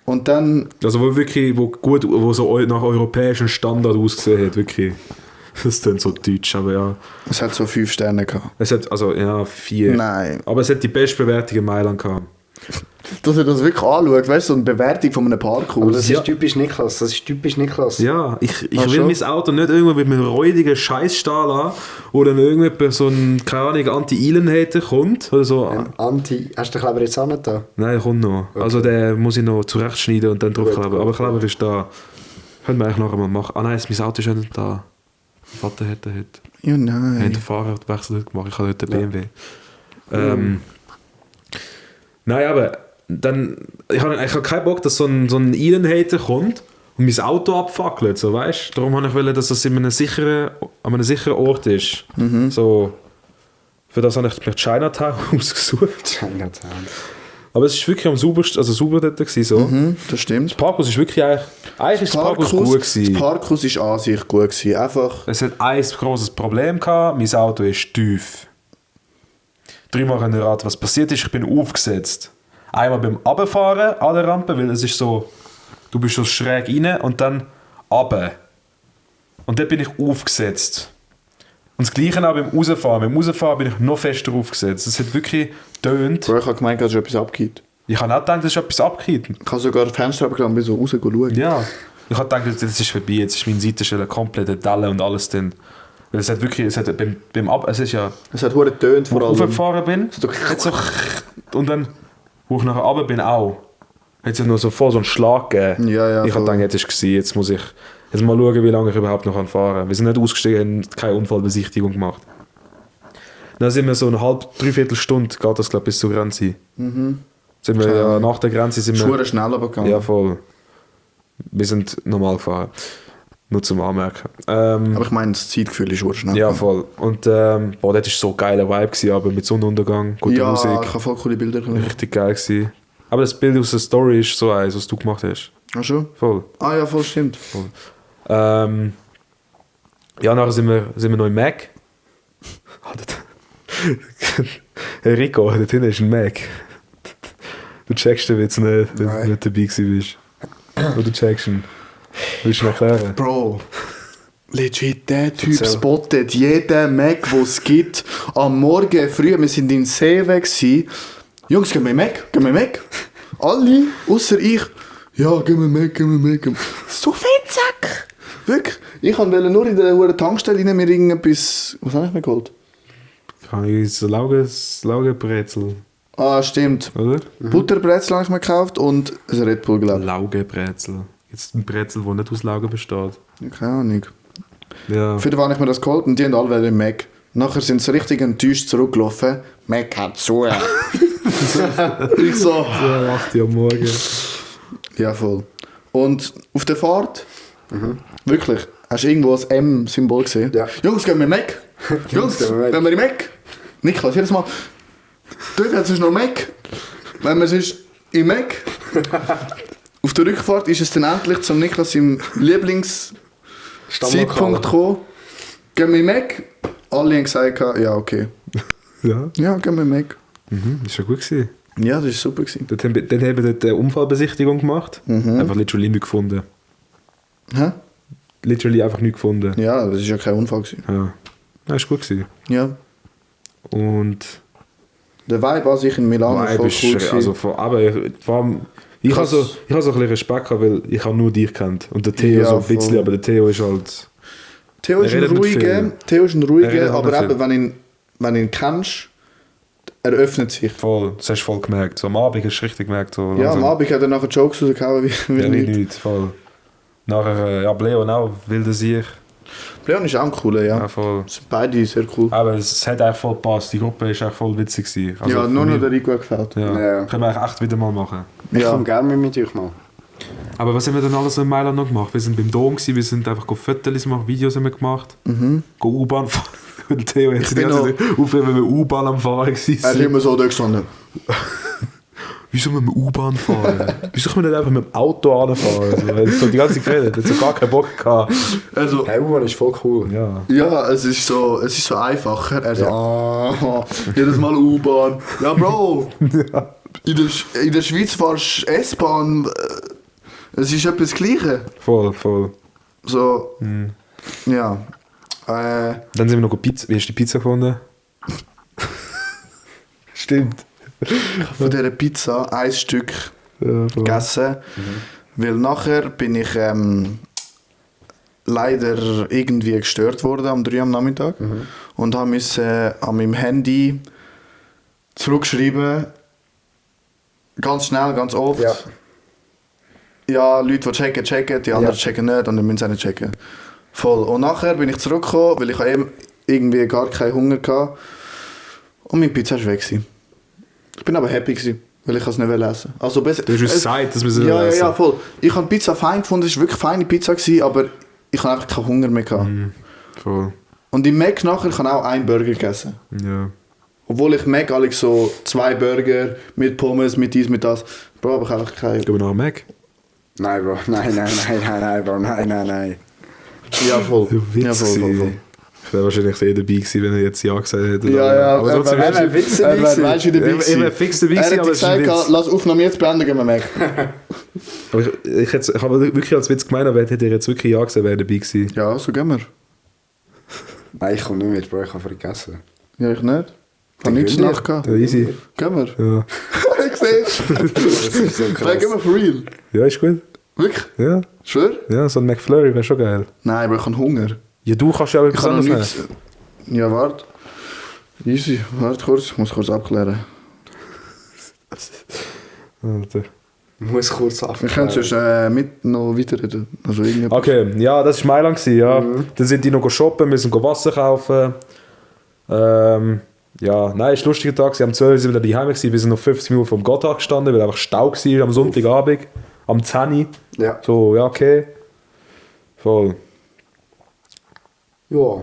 Und dann, Also wo wirklich, wo so nach europäischem Standard ausgesehen hat, wirklich. Das ist dann so deutsch, aber ja. es hat so 5 Sterne gehabt. Es hat, also, ja, 4. Nein. Aber es hat die beste Bewertung in Mailand gehabt. dass er das wirklich anschaut, weißt du, so eine Bewertung von einem Parkhaus. Aber das Ja. ist typisch Niklas. Das ist typisch Niklas. Ja, ich Ach will schon? mein Auto nicht irgendwo mit einem räudigen Scheiß stehen lassen, wo dann irgendjemand so ein, keine Ahnung, Anti-Eilen-Hater kommt. Oder so. Anti, hast du den Kleber jetzt auch nicht da? Nein, der kommt noch. Also den muss ich noch zurechtschneiden und dann draufkleben. Gut, Aber gut. Kleber ist da. Können wir eigentlich nachher mal machen. Ah nein, mein Auto ist ja nicht da. Mein Vater hat den heute. Ja, Wir haben nein. den Fahrradwechsel heute gemacht. Ich habe heute den BMW. Nein, aber dann, ich habe keinen Bock, dass so ein Eilen-Hater kommt und mein Auto abfackelt, so, weißt? Darum habe ich wollen, dass das an einem sicheren Ort ist. So, für das habe ich mir Chinatown ausgesucht. Chinatown. Aber es ist wirklich am saubersten, also sauber dort gewesen, so. Das stimmt. Das Parkhaus ist wirklich eigentlich ist das Parkhaus gut Das gewesen. Parkhaus ist an sich gut gewesen. Einfach, Es hat ein grosses Problem gehabt, mein Auto ist tief. 3-mal können raten, was passiert ist, ich bin aufgesetzt. Einmal beim Runterfahren an der Rampe, weil es ist so, du bist so schräg rein und dann runter. Und dort bin ich aufgesetzt. Und das Gleiche auch beim Rausfahren. Beim Rausfahren bin ich noch fester aufgesetzt. Es hat wirklich getönt. Bro, ich habe gemeint, dass etwas abgeht. Ich habe auch gedacht, das ist etwas abgeht. Ich habe sogar das Fenster abgenommen und bin so schauen. Ja. Ich habe gedacht, das ist vorbei, jetzt ist meine Seitenstelle komplett Delle und alles drin. Weil es hat wirklich, es hat es ist ja, Es hat hure getönt vor wo ich allem. aufgefahren bin, hat so und dann, wo ich nachher runter bin auch, hat es ja nur so voll so einen Schlag gegeben. Ja, ja, Ich habe voll. gedacht, jetzt ist es gewesen, jetzt muss ich jetzt mal schauen, wie lange ich überhaupt noch fahren kann. Wir sind nicht ausgestiegen, haben keine Unfallbesichtigung gemacht. Dann sind wir so eine dreiviertel Stunde, geht das glaube ich bis zur Grenze. Sind wir ja, nach der Grenze sind Es ist wir... hure schnell abgegangen. Ja, voll. Wir sind normal gefahren. Nur zum Anmerken. Aber ich meine, das Zeitgefühl ist hure schnell. Ja, gegangen. voll. Und das war so ein geiler Vibe, gewesen, aber mit Sonnenuntergang, gute Ja, Musik. ich habe voll coole Bilder gemacht. Richtig geil gewesen. Aber das Bild aus der Story ist so eins, was du gemacht hast. Ach schon? Voll. Ah ja, voll stimmt. Ja, nachher sind wir noch im Mac. Hey Rico, da hinten ist ein Mac. Du checkst den Witz nicht, wenn du nicht dabei gewesen bist. Oder checkst ihn. Willst du ihn erklären? Bro, legit, der Typ Erzähl. spottet jeden Mac, den es gibt. Am Morgen früh, wir sind in Seewe gsi. Jungs, gehen wir Mac? Gehen wir Mac? Alle, außer ich. Ja, gehen wir Mac, gehen wir Mac. So Fettsack! Wirklich. Ich wollte nur in der hohen Tankstelle rein, mir irgendetwas... Was habe ich mir geholt? Kann ich so Laugenbrezel, Ah, stimmt. oder? Butterbrezel habe ich mir gekauft und ein Red Bull, glaube Laugenbrezel. Jetzt ein Brezel, der nicht aus Laugen besteht. ich. Keine Ahnung. Ja. Für den habe ich mir das geholt und die haben alle wollen Mac. Nachher sind sie richtig enttäuscht zurückgelaufen. Mac hat zu. Ich so. Ja, 8 Uhr am Morgen. Ja, voll. Und auf der Fahrt, wirklich, hast du irgendwo ein M-Symbol gesehen? Ja. Jungs, gehen wir Mac? Jungs, gehen wir Mac. gehen wir in Mac? Niklas, jedes Mal. Dort hat es noch Mac. Wenn wir sonst im Mac. Auf der Rückfahrt ist es dann endlich zum Niklas im Lieblingszeitpunkt gekommen. Gehen wir in Mac? Alle haben gesagt, ja, okay. Ja. Ja, gehen wir in Mac. Das war gut gewesen. Ja, das war super gewesen. Dann haben wir dort eine Unfallbesichtigung gemacht. Einfach literally nichts gefunden. Hä? Literally einfach nichts gefunden. Ja, das war ja kein Unfall gewesen. Ja. Das war gut gewesen. Ja. Und Der Vibe an sich in Milano Vibe voll ist, cool gewesen. also vor allem, ich habe so ein bisschen Respekt gehabt, weil ich habe nur dich kennt. Und der Theo Ja, so ein bisschen, voll. aber der Theo ist halt... Theo ist Er ein redet nicht ruhiger, viel. Theo ist ein Er ruhiger, redet aber nicht eben, wenn du ihn kennst, er öffnet sich. Voll, das hast du voll gemerkt. So am Abend hast du richtig gemerkt. So Ja, langsam. am Abend hat er nachher Jokes rausgehauen, wie Ja, wie nicht. nichts, voll. Nachher, ja, Leon auch, wilde Sieg. Leon ist auch ein cooler, ja. Ja, voll. Sind beide sehr cool. Aber es hat eigentlich voll gepasst. Die Gruppe war echt voll witzig gewesen. Also ja, von nur mir- noch der Rico hat gefällt. Ja. Ja. Können wir eigentlich echt wieder mal machen. Ich Ja. komme gerne mit euch mal. Aber was haben wir dann alles in Mailand noch gemacht? Wir sind beim Dom gewesen, wir sind einfach Fotos gemacht, Videos haben wir gemacht. Go U-Bahn fahren. Und Theo hat sich die bin ganze Zeit aufgehört, wenn wir U-Bahn am Fahren Er ist waren. immer so da gestanden. Wieso müssen wir U-Bahn fahren? Wieso können wir nicht einfach mit dem Auto anfahren? Also, er hat so die ganze Zeit geredet, er hat so gar keinen Bock gehabt. Also, Hey, U-Bahn ist voll cool. Ja. ja, es ist so einfacher. Er so, jedes Mal U-Bahn. Ja, Bro. In der Schweiz fahrst du S-Bahn. Es ist etwas Gleiches. Voll, voll. So, ja. Dann sind wir noch Pizza. Wie hast du die Pizza gefunden? Stimmt. von dieser Pizza ein Stück Ja, voll. gegessen, weil nachher bin ich leider irgendwie gestört worden am 3 am Nachmittag und musste an meinem Handy zurückschreiben, ganz schnell, ganz oft. Ja. Ja, Leute, die checken, die anderen checken nicht und dann müssen sie auch nicht checken. Voll. Und nachher bin ich zurückgekommen, weil ich eben irgendwie gar keinen Hunger hatte. Und meine Pizza war weg. Ich bin aber happy gewesen, weil ich es nicht essen wollte. Also besser, Du hast uns gesagt, dass wir sie ja, essen. ja, voll. Ich habe die Pizza fein gefunden, es war wirklich eine feine Pizza gewesen, aber ich habe einfach keinen Hunger mehr gehabt. Voll. Und im Mac nachher habe ich auch einen Burger gegessen. Ja. Obwohl ich Mac alle so 2 Burger mit Pommes, mit dies, mit das. Bro, aber ich habe einfach keinen. Gehen wir nach Mac? Nein, Bro. Nein, Bro. Nein. Ja, voll. Ja, Ja, voll. Ich wäre wahrscheinlich eh dabei gewesen, wenn er jetzt Ja gesagt hätte. Ja, aber trotzdem er ist weißt du, dabei Ich wäre fix dabei Er gewesen, hat aber es ist ein gesagt, Witz. lass Aufnahme jetzt beenden, gehen wir Mac. Aber ich habe wirklich als Witz gemeint, aber hätte er jetzt wirklich Ja gesagt, wäre er dabei gewesen. Ja, so gehen wir. Nein, ich komme nicht mit, Bro. Ich habe vergessen. Ja, ich nicht. Ich habe Dann nichts gehen wir. nachgehabt. Ja, easy. Gehen wir. Ja. Ich sehe es. Das ist so Nein, krass. gehen wir for real. Ja, ist gut. Wirklich? Ja, Schwör? ja, so ein McFlurry wäre schon geil. Nein, aber ich habe Hunger. Ja, du kannst ja auch Ich etwas kann noch anderes nehmen. nichts. Ja, warte. Easy, warte kurz. Ich muss kurz abklären. Alter. Ich muss kurz Wir abklären. können sonst mit noch weiterreden. Also irgendetwas. Okay, ja, das war Mailand, ja. Dann sind die noch shoppen, müssen Wasser kaufen. Ja, nein, es war ein lustiger Tag. Sie haben 12 Uhr wieder daheim gewesen. Wir sind noch 50 Minuten vom Gotthard gestanden, weil einfach Stau war am Sonntagabend. Am 10 Uhr. Ja. So, ja, okay. Voll. Ja.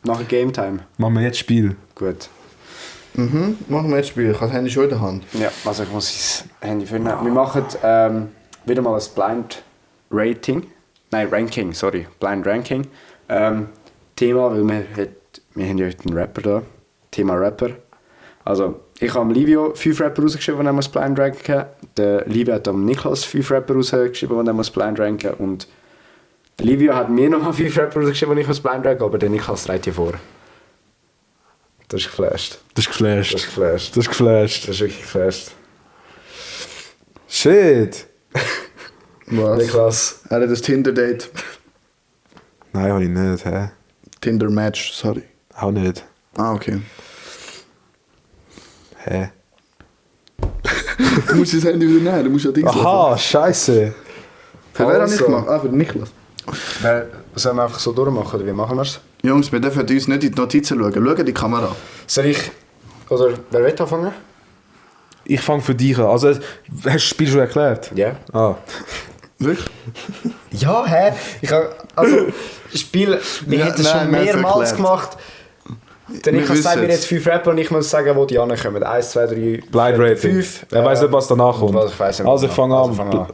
Nachher Game Time. Machen wir jetzt Spiel. Gut. Machen wir jetzt Spiel. Ich habe das Handy schon in der Hand. Ja, also ich muss das Handy finden. Wir machen wieder mal ein Blind Rating. Nein, Ranking, sorry. Blind Ranking. Thema, weil wir haben ja heute einen Rapper da. Thema Rapper. Also, ich habe Livio 5 Rapper rausgeschrieben, die er Blind ranken muss. Der Livio hat am Niklas 5 Rapper rausgeschrieben, die er Blind ranken muss. Und der Livio hat mir nochmal 5 Rapper rausgeschrieben, die ich Blind ranken muss, aber der Niklas trägt hier vor. Das ist geflasht. Das ist geflasht. Das ist geflasht. Das ist geflasht. Das ist wirklich geflasht. Shit. Was? Niklas. Er hat ein Tinder-Date. Nein, habe ich nicht, hä? Tinder-Match, sorry. Auch nicht. Ah, okay. Hä? Du musst das Handy wieder nehmen, du musst ja Dings Aha, scheiße. Für wer habe ich Also. gemacht? Ah, für den Niklas. Sollen wir einfach so durchmachen oder wie machen wir es? Jungs, wir dürfen uns nicht in die Notizen schauen. Schauen in die Kamera. Soll ich. Oder wer will anfangen? Ich fange für dich an. Also, hast du das Spiel schon erklärt? Ja. Ah. Wirklich? Ja, hä? Ich habe. Also, das Spiel. Wir Ja, haben das nein, schon wir haben es mehrmals erklärt. gemacht. Dann Wir ich sagt mir wissen jetzt 5 Rapper und ich muss sagen, wo die ankommen. 1, 2, 3, Blind Rating. 5. Er weiß nicht, was danach kommt. Ich weiss nicht, Also, ich fange an.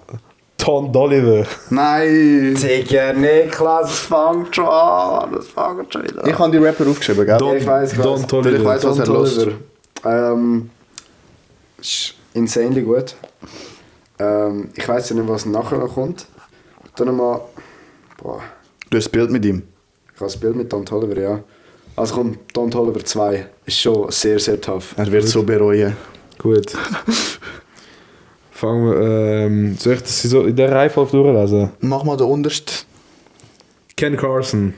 Ton Dolliver. Nein! Digga, Niklas, es fängt schon an. Das fängt schon wieder an. Ich habe die Rapper aufgeschrieben, gell? Don, ich weiss, ich Don weiss. Ich Toliver. weiss, was er lost. Ist insanely gut. Ich weiss ja nicht, was nachher noch kommt. Dann mal. Boah. Du hast das Bild mit ihm. Ich habe das Bild mit Don Toliver, ja. Also kommt Don Toliver 2. Ist schon sehr, sehr tough. Er wird so bereuen. Gut. Fangen wir. Soll ich das so in der Reihenfolge durchlesen? Mach mal den untersten. Ken Carson.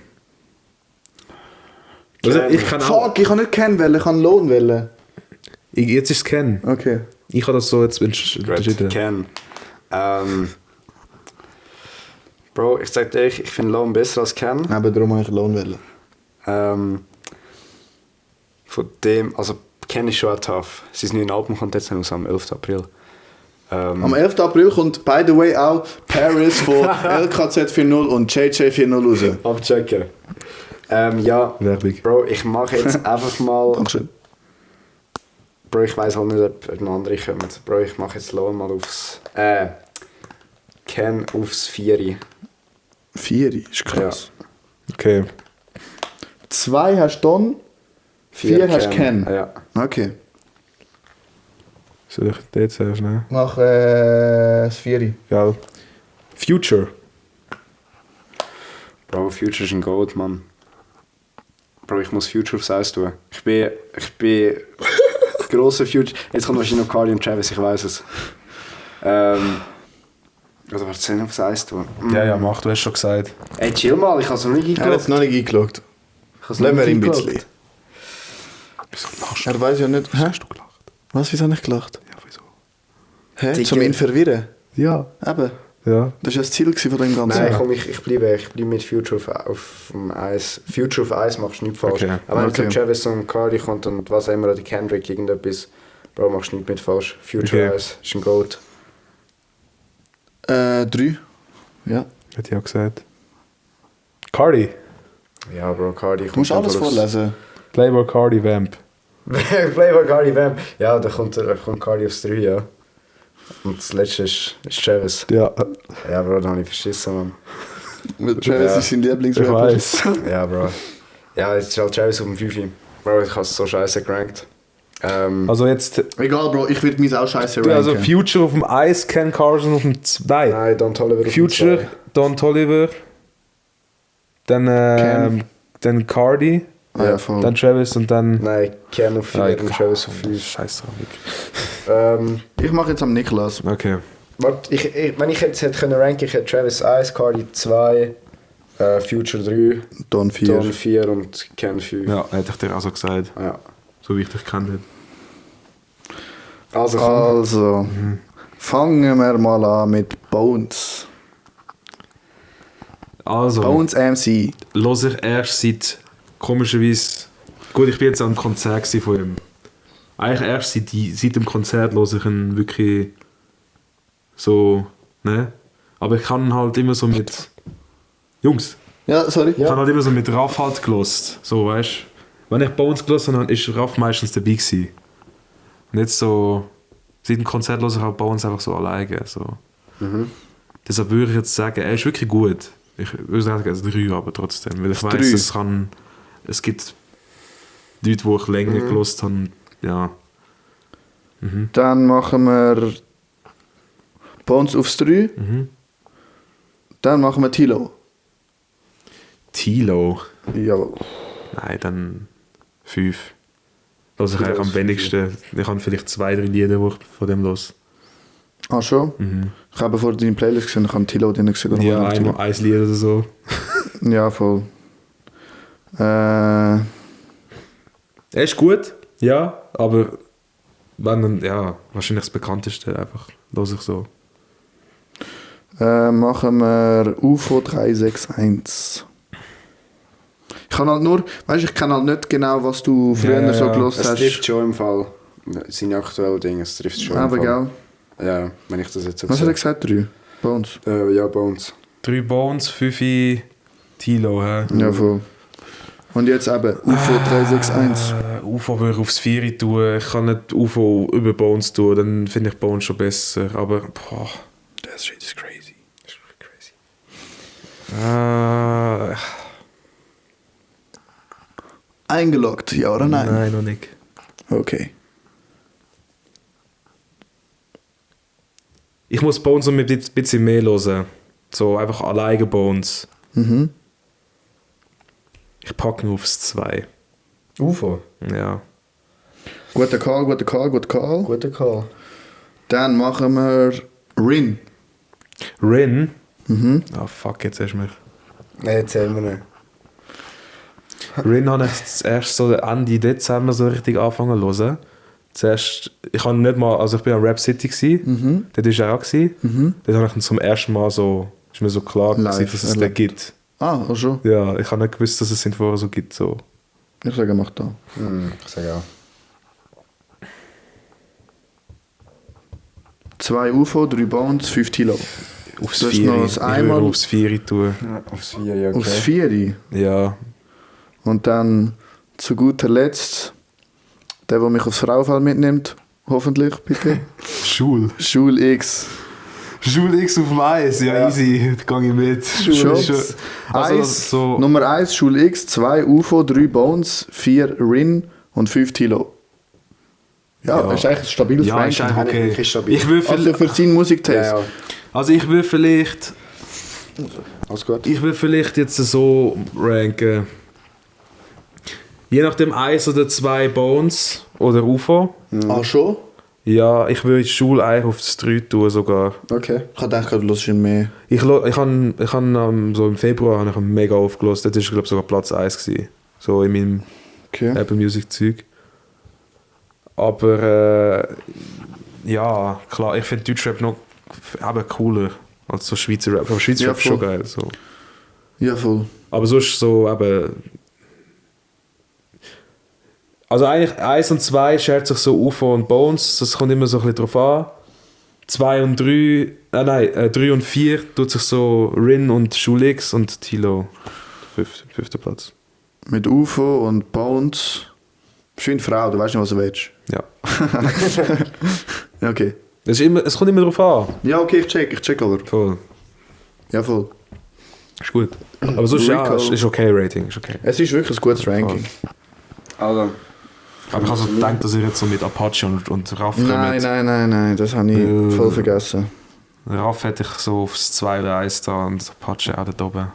Also, ich kann auch. Fuck, ich kann nicht Ken wählen, ich kann Lohn wählen. Jetzt ist es Ken. Okay. Ich habe das so jetzt entschieden. Ken. Bro, ich sag dir, ich finde Lone besser als Ken. Aber darum habe ich Lohn wählen. Von dem, also Ken ist schon auch tough. Sein neues Album kommt jetzt raus am 11. April. Am 11. April kommt, by the way, auch Paris von LKZ 40 und JJ 40 raus. Abchecken. Ja, Werbung. Bro, ich mache jetzt einfach mal. Dankeschön. Bro, ich weiß halt nicht, ob noch andere kommen. Bro, ich mache jetzt Lone mal aufs. Ken aufs 4. 4 ist krass. Okay. 2 hast du Don, 4 hast Ken. Ja. Okay. Soll ich den jetzt zuerst nehmen? Mach das 4. Ja. Future. Bro, Future ist ein Gold, Mann. Bro, ich muss Future aufs Eis tun. Ich bin grosser Future... Jetzt kommt wahrscheinlich noch Cardi und Travis, ich weiss es. Oder was soll ich aufs Eis tun? Ja, mach, du hast schon gesagt. Ey, chill mal, ich habe es noch nicht Er hat eingeloggt. es noch nicht eingeloggt. Ich Lassen wir ihn ein bisschen. Wieso lachst Er weiß ja nicht... Hä? Hast du gelacht? Was, wieso nicht gelacht? Ja, wieso? Hä? Dicke. Zum ihn verwirren? Ja. Eben. Ja. Das war ja das Ziel von dem Ganzen. Nein, komm, ich bleibe mit Future auf dem Eis. Future auf Eis machst du nichts falsch. Okay. Aber wenn Okay. jetzt Travis und Cardi kommt und was auch immer, oder die Kendrick, irgendetwas, Bro, machst du nichts mit falsch. Future Okay. Eis ist ein Goat. 3. Ja. Hätte ich auch gesagt. Cardi. Ja, Bro, Cardi kommt Du musst alles einfach aufs- vorlesen. Playboy Cardi Vamp. Playboy Cardi Bam. Ja, da kommt Cardi aufs 3, ja. Und das letzte ist Travis. Ja, Ja, Bro, da habe ich verschissen, Mann. Mit Travis Ja. ist sein ich Lieblingsrapper. weiß. Ja, Bro. Ja, jetzt ist halt Travis auf dem 5. Bro, ich habe es so scheiße gerankt. Also jetzt. Egal, Bro, ich würde mich auch scheiße ranken. Also Future auf dem Eis, Ken Carson auf dem 2. Nein, Don Toliver auf dem Future, 2. Don Toliver. Dann Cardi. Ja, voll. Dann Travis und dann. Nein, Ken auf 4 und Travis auf 5. Scheiße, wirklich. Ich mache jetzt am Niklas. Okay. Warte, wenn ich jetzt hätte können ranken, ich hätte Travis 1, Cardi 2, Future 3, Don 4. Don 4 und Ken 5. Ja, hätte ich dir auch so gesagt. Ja. So wie ich dich kannte. Also komm. Also, fangen wir mal an mit Bones. Also, Bones MC. höre ich erst seit, komischerweise, gut, ich bin jetzt am Konzert gewesen von ihm. Eigentlich erst seit dem Konzert höre ich ihn wirklich so, ne? Aber ich kann halt immer so mit, Jungs, Ja, sorry. ich habe halt immer so mit Raff halt gelost, so, weißt du. Wenn ich Bones gelesen habe, ist Raff meistens dabei gewesen. Und jetzt so, seit dem Konzert höre ich auch Bones einfach so alleine, so. Deshalb würde ich jetzt sagen, er ist wirklich gut. Ich würde sagen, es ist 3, aber trotzdem. Weil ich weiss, 3. es gibt Leute, die ich länger gelost habe. Ja. Dann machen wir Bones aufs 3. Dann machen wir Tilo. Tilo. Jawohl. Nein, dann 5. Also ich Tilo eigentlich am ist wenigsten. Ich habe vielleicht 2, 3 Lieder, die ich von dem los. Ah, schon? Ich habe vor deine Playlist gesehen, ich habe Tilo drin gesehen. oder Ja, mal Tilo. einmal ein Lied oder so. Ja, voll. Er ist gut, ja, aber wenn dann, ja, wahrscheinlich das bekannteste einfach. Los ich so. Machen wir UFO 361. Ich kann halt nur, weißt du, ich kenne halt nicht genau, was du früher Ja, so ja. gelost Es hast. trifft schon im Fall. Seine aktuellen Dinge, es trifft schon Aber im Fall. gell? Ja, wenn ich das jetzt so Was hat er sehe. gesagt? 3? Bones. Ja, Bones. 3 Bones, 5 Tilo, hä? Ja, voll. Und jetzt eben UFO 361. UFO würde ich aufs 4 tun. Ich kann nicht UFO über Bones tun, dann finde ich Bones schon besser. Aber, boah, Das shit ist crazy. das ist wirklich crazy. Eingeloggt, ja oder nein? Nein, noch nicht. Okay. Ich muss Bones noch ein bisschen mehr hören. So einfach alleine Bones. Ich packe ihn aufs 2. UFO. Ja. Guter Call, guter Call, guter Call. Guter Call. Dann machen wir Rin. Rin. Ah, fuck, jetzt hast du mich. Nein, erzähl mir nicht. Rin habe ich erst so Ende Dezember so richtig angefangen zu hören. Zuerst, ich habe nicht mal, also ich bin an Rap City gsi, dort war er auch gsi. Dort habe ich ihn zum ersten Mal so, ist mir so klar Live gewesen, dass es den erlebt. gibt. Ah, auch schon. Ja, ich habe nicht gewusst, dass es ihn vorher so gibt. So. Ich sage, mach da. Ich sage auch. 2 UFO, 3 Bones, 5 Tilo. Aufs Du hast 4. noch das Ich einmal- würde aufs 4 tun. Aufs 4, ja, okay. Aufs 4. Ja. Und dann zu guter Letzt der mich aufs Frauenfeld mitnimmt. Hoffentlich, bitte. Schul. Schul X. Schul X auf dem Eis, ja, easy, da gehe ich mit. Schon. Also, Eins, so, Nummer 1 Schul X, 2 UFO, 3 Bones, 4 Rin und 5 Tilo. Ja, das ist eigentlich ein stabiles ja, ist Ranking. eigentlich Wirklich okay. stabil. Ich will, Also für seinen Musiktaste. Ja, ja. also ich will vielleicht Alles gut. jetzt so ranken. Je nachdem 1 oder 2 Bones oder UFO. Ah, schon? Ja, ich würde die Schule eigentlich auf das 3 tun sogar. Okay. Ich habe gedacht, du hörst ihn mehr. Ich han so im Februar habe ich mega aufgelost. Das war glaube ich sogar Platz 1 gewesen. So in meinem Okay. Apple Music Zeug. Aber ja, klar, ich finde Deutschrap noch eben cooler als so Schweizer Rap. Aber Schweizer Ja, Rap ist schon voll. geil. So. Ja, voll. Aber sonst so eben. Also eigentlich 1 und 2 schert sich so UFO und Bones, das kommt immer so ein bisschen drauf an. 2 und 3, 3 und 4 tut sich so Rin und Schulix und Tilo. 5. Platz. Mit UFO und Bones. Schön Frau, du weißt nicht, was du willst. Ja. Ja, okay. Es kommt immer drauf an. Ja, okay, ich check aber. Voll. Ja, voll. Ist gut. Aber sonst ja, Rico. ist okay Rating. Ist okay. Es ist wirklich ein gutes Ranking. Also, Aber ich habe so gedacht, dass ich jetzt so mit Apache und Raff Nein, das habe ich voll vergessen. Raff hätte ich so aufs 2 oder 1 da und Apache auch da oben.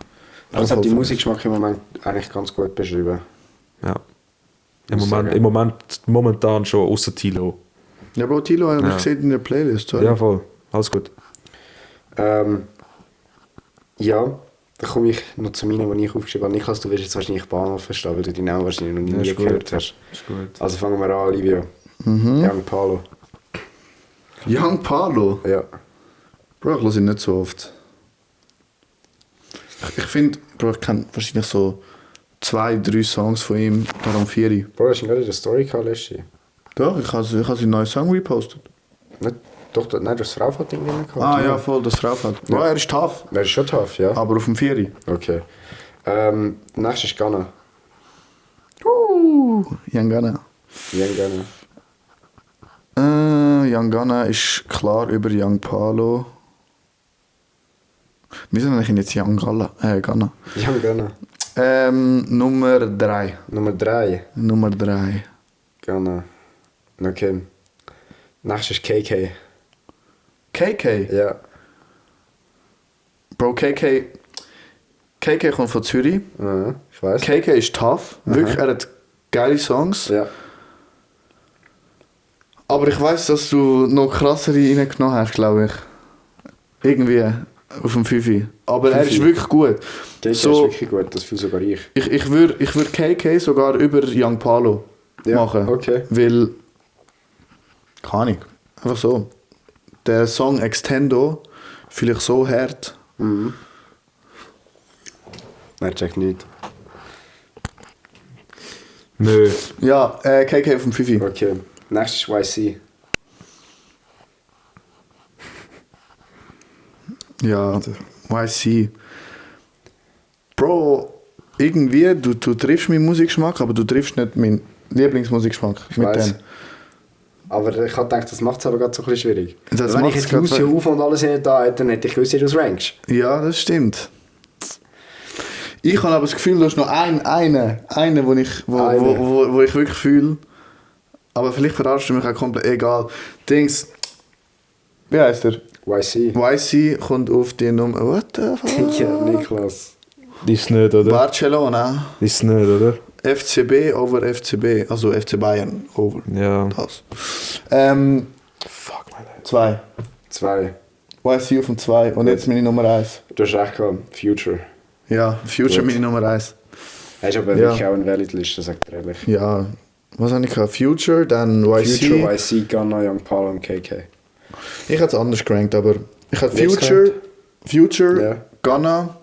das hat die voll. Musikgeschmack im Moment eigentlich ganz gut beschrieben. Ja. Muss sagen. Momentan schon außer Tilo. Ja, Bro, Tilo habe ich Ja. gesehen in der Playlist. Sorry. Ja, voll. Alles gut. Ja, da komme ich noch zu meinen, die ich aufgeschrieben habe. Niklas, du wirst jetzt wahrscheinlich Bahnhof verstehen, weil du die Namen wahrscheinlich noch Ja, nie ist gehört gut. hast. Ist gut. Also fangen wir an, Livio. Young Palo. Young Palo. Ja. Bro, ich höre ihn nicht so oft. Ich finde, Bro, ich kenne wahrscheinlich so 2, 3 Songs von ihm, darum 4. Bro, hast du gerade in der Story gehabt, letzte? Doch, ich habe seinen neuen Song repostet. Nicht, doch, nein, das Frau-Ding gehabt. Ah ja, voll, das Frau hat. Bro, er ist tough, Er ist schon tough, ja. aber auf dem 4. Okay. Nächstes ist Ghana. Young Gunna. Young Ghana. Young Gunna ist klar über Young Palo. Wir sind eigentlich jetzt Young Gunna. Young Ghana. Nummer 3. Nummer 3. Nummer 3. Ghana. Okay. Nächstes ist KK. KK. Ja. Bro, KK kommt von Zürich. Ja, ich weiß. KK ist tough. Wirklich, er hat geile Songs. Ja. Aber ich weiss, dass du noch krassere reingenommen hast, glaube ich. Irgendwie auf dem 5. Aber er ist Fünfi. wirklich gut. KK ist wirklich gut, das fühle sogar ich. Ich würd KK sogar über Young Palo machen. Okay. Weil, keine Ahnung, einfach so. Der Song Extendo fühle ich so hart. Nein, check nicht. Nö. Ja, KK auf dem 5. Okay. Nächstes ist YC. Ja, YC. Bro, irgendwie, du triffst meinen Musikgeschmack, aber du triffst nicht meinen Lieblingsmusikgeschmack mit weiss. dem. Aber ich habe gedacht, das macht es aber gerade so ein bisschen schwierig. Das Wenn ich macht's jetzt grad Lucio so- auf und alles nicht da hätte, dann hätte ich gewusst, wie du es rankst. Ja, das stimmt. Ich habe aber das Gefühl, du hast noch einen, wo ich wirklich fühle. Aber vielleicht verarschst du mich auch komplett. Egal. Dings. Wie heißt er? YC. YC kommt auf die Nummer. What the fuck? Ja, Niklas. Die ist nicht, oder? Barcelona. Die ist nicht, oder? FCB over FCB. Also FC Bayern over. Ja. Das. Fuck, mein Leid. 2. 2. YC auf dem 2. Und jetzt meine Nummer 1. Du hast recht gehabt. Future. Ja, Future Gut. meine Nummer 1. Hast aber Ja. wirklich auch eine Valid-Liste, sagt er ehrlich. Ja. Was habe ich gehabt? Future, dann YC. Future, YC, Ghana, Young Palo und KK. Ich hätte es anders gerankt, aber ich hatte Wie hast du Future, Ja. Ghana,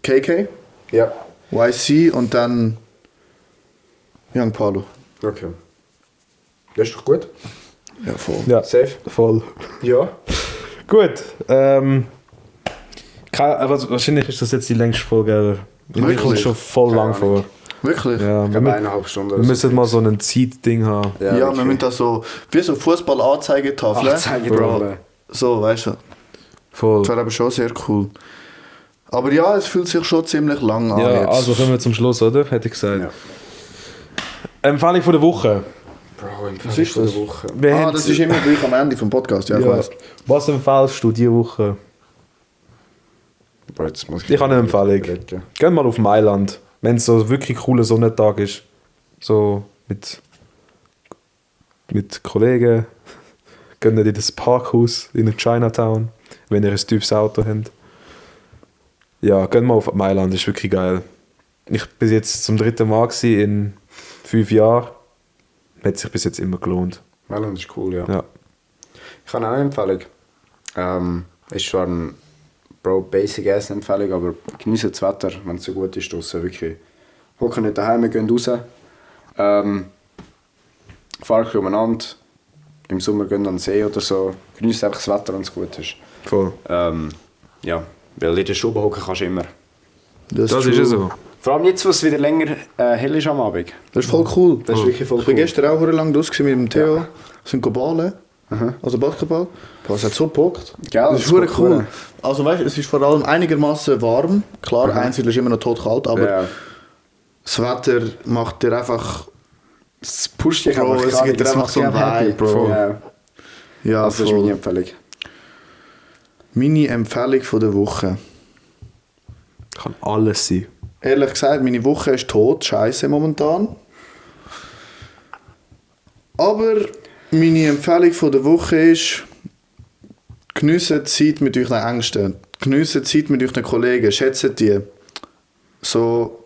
KK, Ja. YC und dann Young Palo. Okay. Das ist doch gut. Ja, voll. Ja, Safe. voll. Ja. Gut. Aber wahrscheinlich ist das jetzt die längste Folge ever. Mir Wirklich? kommt schon voll Keine lang Ahnung. vor. Wirklich? Ja, Ich wir, habe 1,5 Stunden. wir müssen mal so ein Zeitding haben. Ja, wir wirklich. müssen da so, wie so Fußball-Anzeigetafeln. Anzeigetafeln. So, weißt du. Voll. Das wäre aber schon sehr cool. Aber ja, es fühlt sich schon ziemlich lang an Ja, jetzt. also kommen wir zum Schluss, oder? Hätte ich gesagt. Ja. Empfehlung von der Woche. Bro, im Was ist das? Woche. Wir haben- Das ist immer gleich am Ende vom Podcast, ja, ich Ja. weiss. Was empfehlst du diese Woche? Bro, jetzt muss Ich habe eine Empfehlung. überlegen. Geh mal auf Mailand, wenn es so wirklich cooler Sonnentag ist. So mit Kollegen. Gehen in das Parkhaus in Chinatown, wenn ihr ein types Auto habt. Ja, geh mal auf Mailand, ist wirklich geil. Ich bin jetzt zum 3. Mal gewesen in 5 Jahren. Hat sich bis jetzt immer gelohnt. Mailand ist cool, ja. Ja. Ich habe auch eine Empfehlung. Ist zwar ein Basic-Ass-Empfehlung, aber genießt das Wetter, wenn es so gut ist draussen, wirklich. Hocken nicht daheim, wir gehen raus. Fahren umeinander. Im Sommer gehen an den See oder so. Genießt einfach das Wetter, wenn es gut ist. Voll. Ja, weil in der Stube hocken kannst du immer. Das ist ja so. Vor allem jetzt, wo es wieder länger hell ist am Abend. Das ist voll cool. Das ist wirklich voll Ich war cool. gestern auch verdammt lang draußen mit dem Theo. Sind ballen. Also Basketball. Boah, es hat so gebockt. Gell, Das das ist ist verdammt cool. cool. Also weißt du, es ist vor allem einigermaßen warm. Klar, einzeln ist immer noch totkalt, aber Ja. das Wetter macht dir einfach... Es pusht dich Bro, einfach, es keine gibt dir Ahnung, einfach so macht einen dich happy. Vibe, Bro. Ja, Ja, das ist voll. meine Empfehlung. Meine Empfehlung von der Woche. Kann alles sein. Ehrlich gesagt, meine Woche ist tot, scheiße momentan. Aber meine Empfehlung von der Woche ist, geniessen die Zeit mit euren Ängsten. Geniessen die Zeit mit euren Kollegen, schätzen die. So,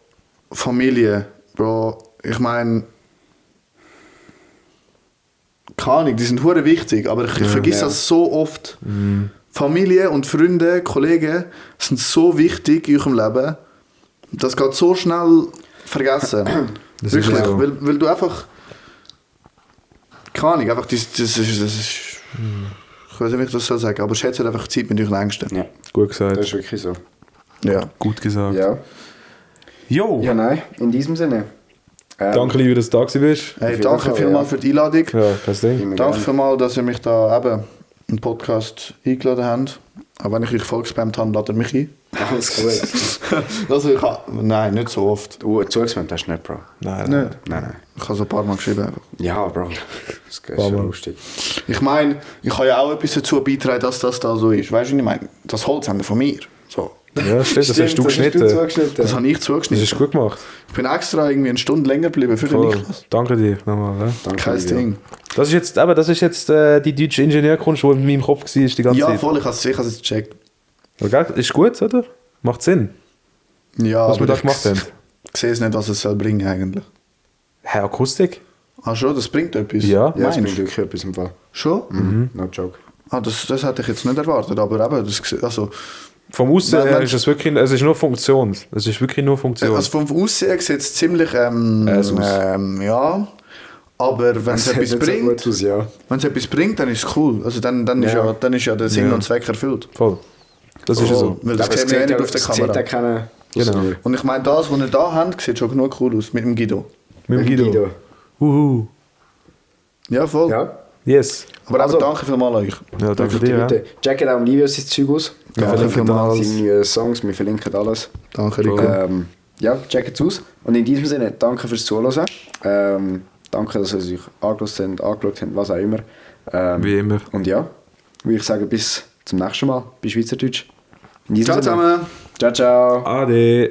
Familie, Bro, ich meine, keine Ahnung, die sind hure wichtig, aber ich vergesse ja. das so oft. Familie und Freunde, Kollegen sind so wichtig in eurem Leben. Das geht so schnell vergessen. Das ist Wirklich, so. weil du einfach... Keine Ahnung, einfach das ist... Ich weiß nicht, wie ich das soll sagen, aber schätzt einfach die Zeit mit euren Ängsten. Ja, Gut gesagt. das ist wirklich so. Ja. Gut gesagt. Ja. Jo! Ja, nein, in diesem Sinne. Danke, lieber, dass du da bist. Hey, Auf jeden danke Fall, vielmals ja. für die Einladung. Ja, kein Ding. Immer Danke gerne. vielmals, dass ihr mich da eben einen Podcast eingeladen habt. Auch wenn ich euch vollgespammt habe, ladet ihr mich ein. Alles gut. Also nein, nicht so oft. Du zugespannt hast du nicht, Bro. Nein, Nein. Nein. Ich habe so ein paar Mal geschrieben. Einfach. Ja, Bro. Das ist Mal. schon lustig. Ich meine, ich habe ja auch etwas dazu beitragen, dass das da so ist. Weißt du, was ich meine? Das Holz haben wir von mir. So. Ja, stimmt, das hast du geschnitten. Das habe ich Das zugeschnitten. ist gut gemacht. Ich bin extra irgendwie eine Stunde länger geblieben für den Voll. Niklas. Danke dir nochmal. Ja. Danke Kein dir. Ding. Das ist jetzt die deutsche Ingenieurkunst, die in meinem Kopf war die ganze Ja, Zeit. voll, ich habe es jetzt gecheckt. Aber gell, ist gut, oder? Macht Sinn, Ja, was wir aber da gemacht haben. Ich sehe es nicht, was es soll bringen eigentlich. Hä, Akustik? Ah schon, das bringt etwas? Ja. Ja, das Meinst bringt du? wirklich etwas im Fall. Schon? No joke. Ah, das hätte ich jetzt nicht erwartet, aber eben, also Vom Aussehen Wenn- her wenn- ist es wirklich, es ist nur Funktion. Es ist wirklich nur Funktion. Also vom Aussehen sieht es ziemlich, aus. ja, aber wenn es Das etwas sieht nicht so bringt, gut aus, ja. wenn es etwas bringt, dann ist es cool. Also dann Ja. ist ja der Sinn Ja. und Zweck erfüllt. Voll. Das ist ja so. Weil das Aber es sieht man ja sieht nicht ja- auf der es sieht ja Kamera. keiner. Genau. Und ich meine, das, was ihr da habt, sieht schon genug cool aus mit dem Guido. Mit dem Guido. Uhu. Ja, voll. Ja. Yes. Aber Also- danke vielmals an euch. Ja, danke dir. Ja. Bitte. Checket auch Livio sein Zeug aus. Ja, Wir verlinken vielmals. seine neuen Songs, wir verlinken alles. Danke, Rico. Ja, checkt es aus. Und in diesem Sinne, danke fürs Zuhören. Danke, dass ihr euch angeschaut habt, was auch immer. Wie immer. Und ja, würde ich sagen, bis zum nächsten Mal bei Schweizerdeutsch. In diesem Ciao Sinne. zusammen. Ciao, ciao. Ade.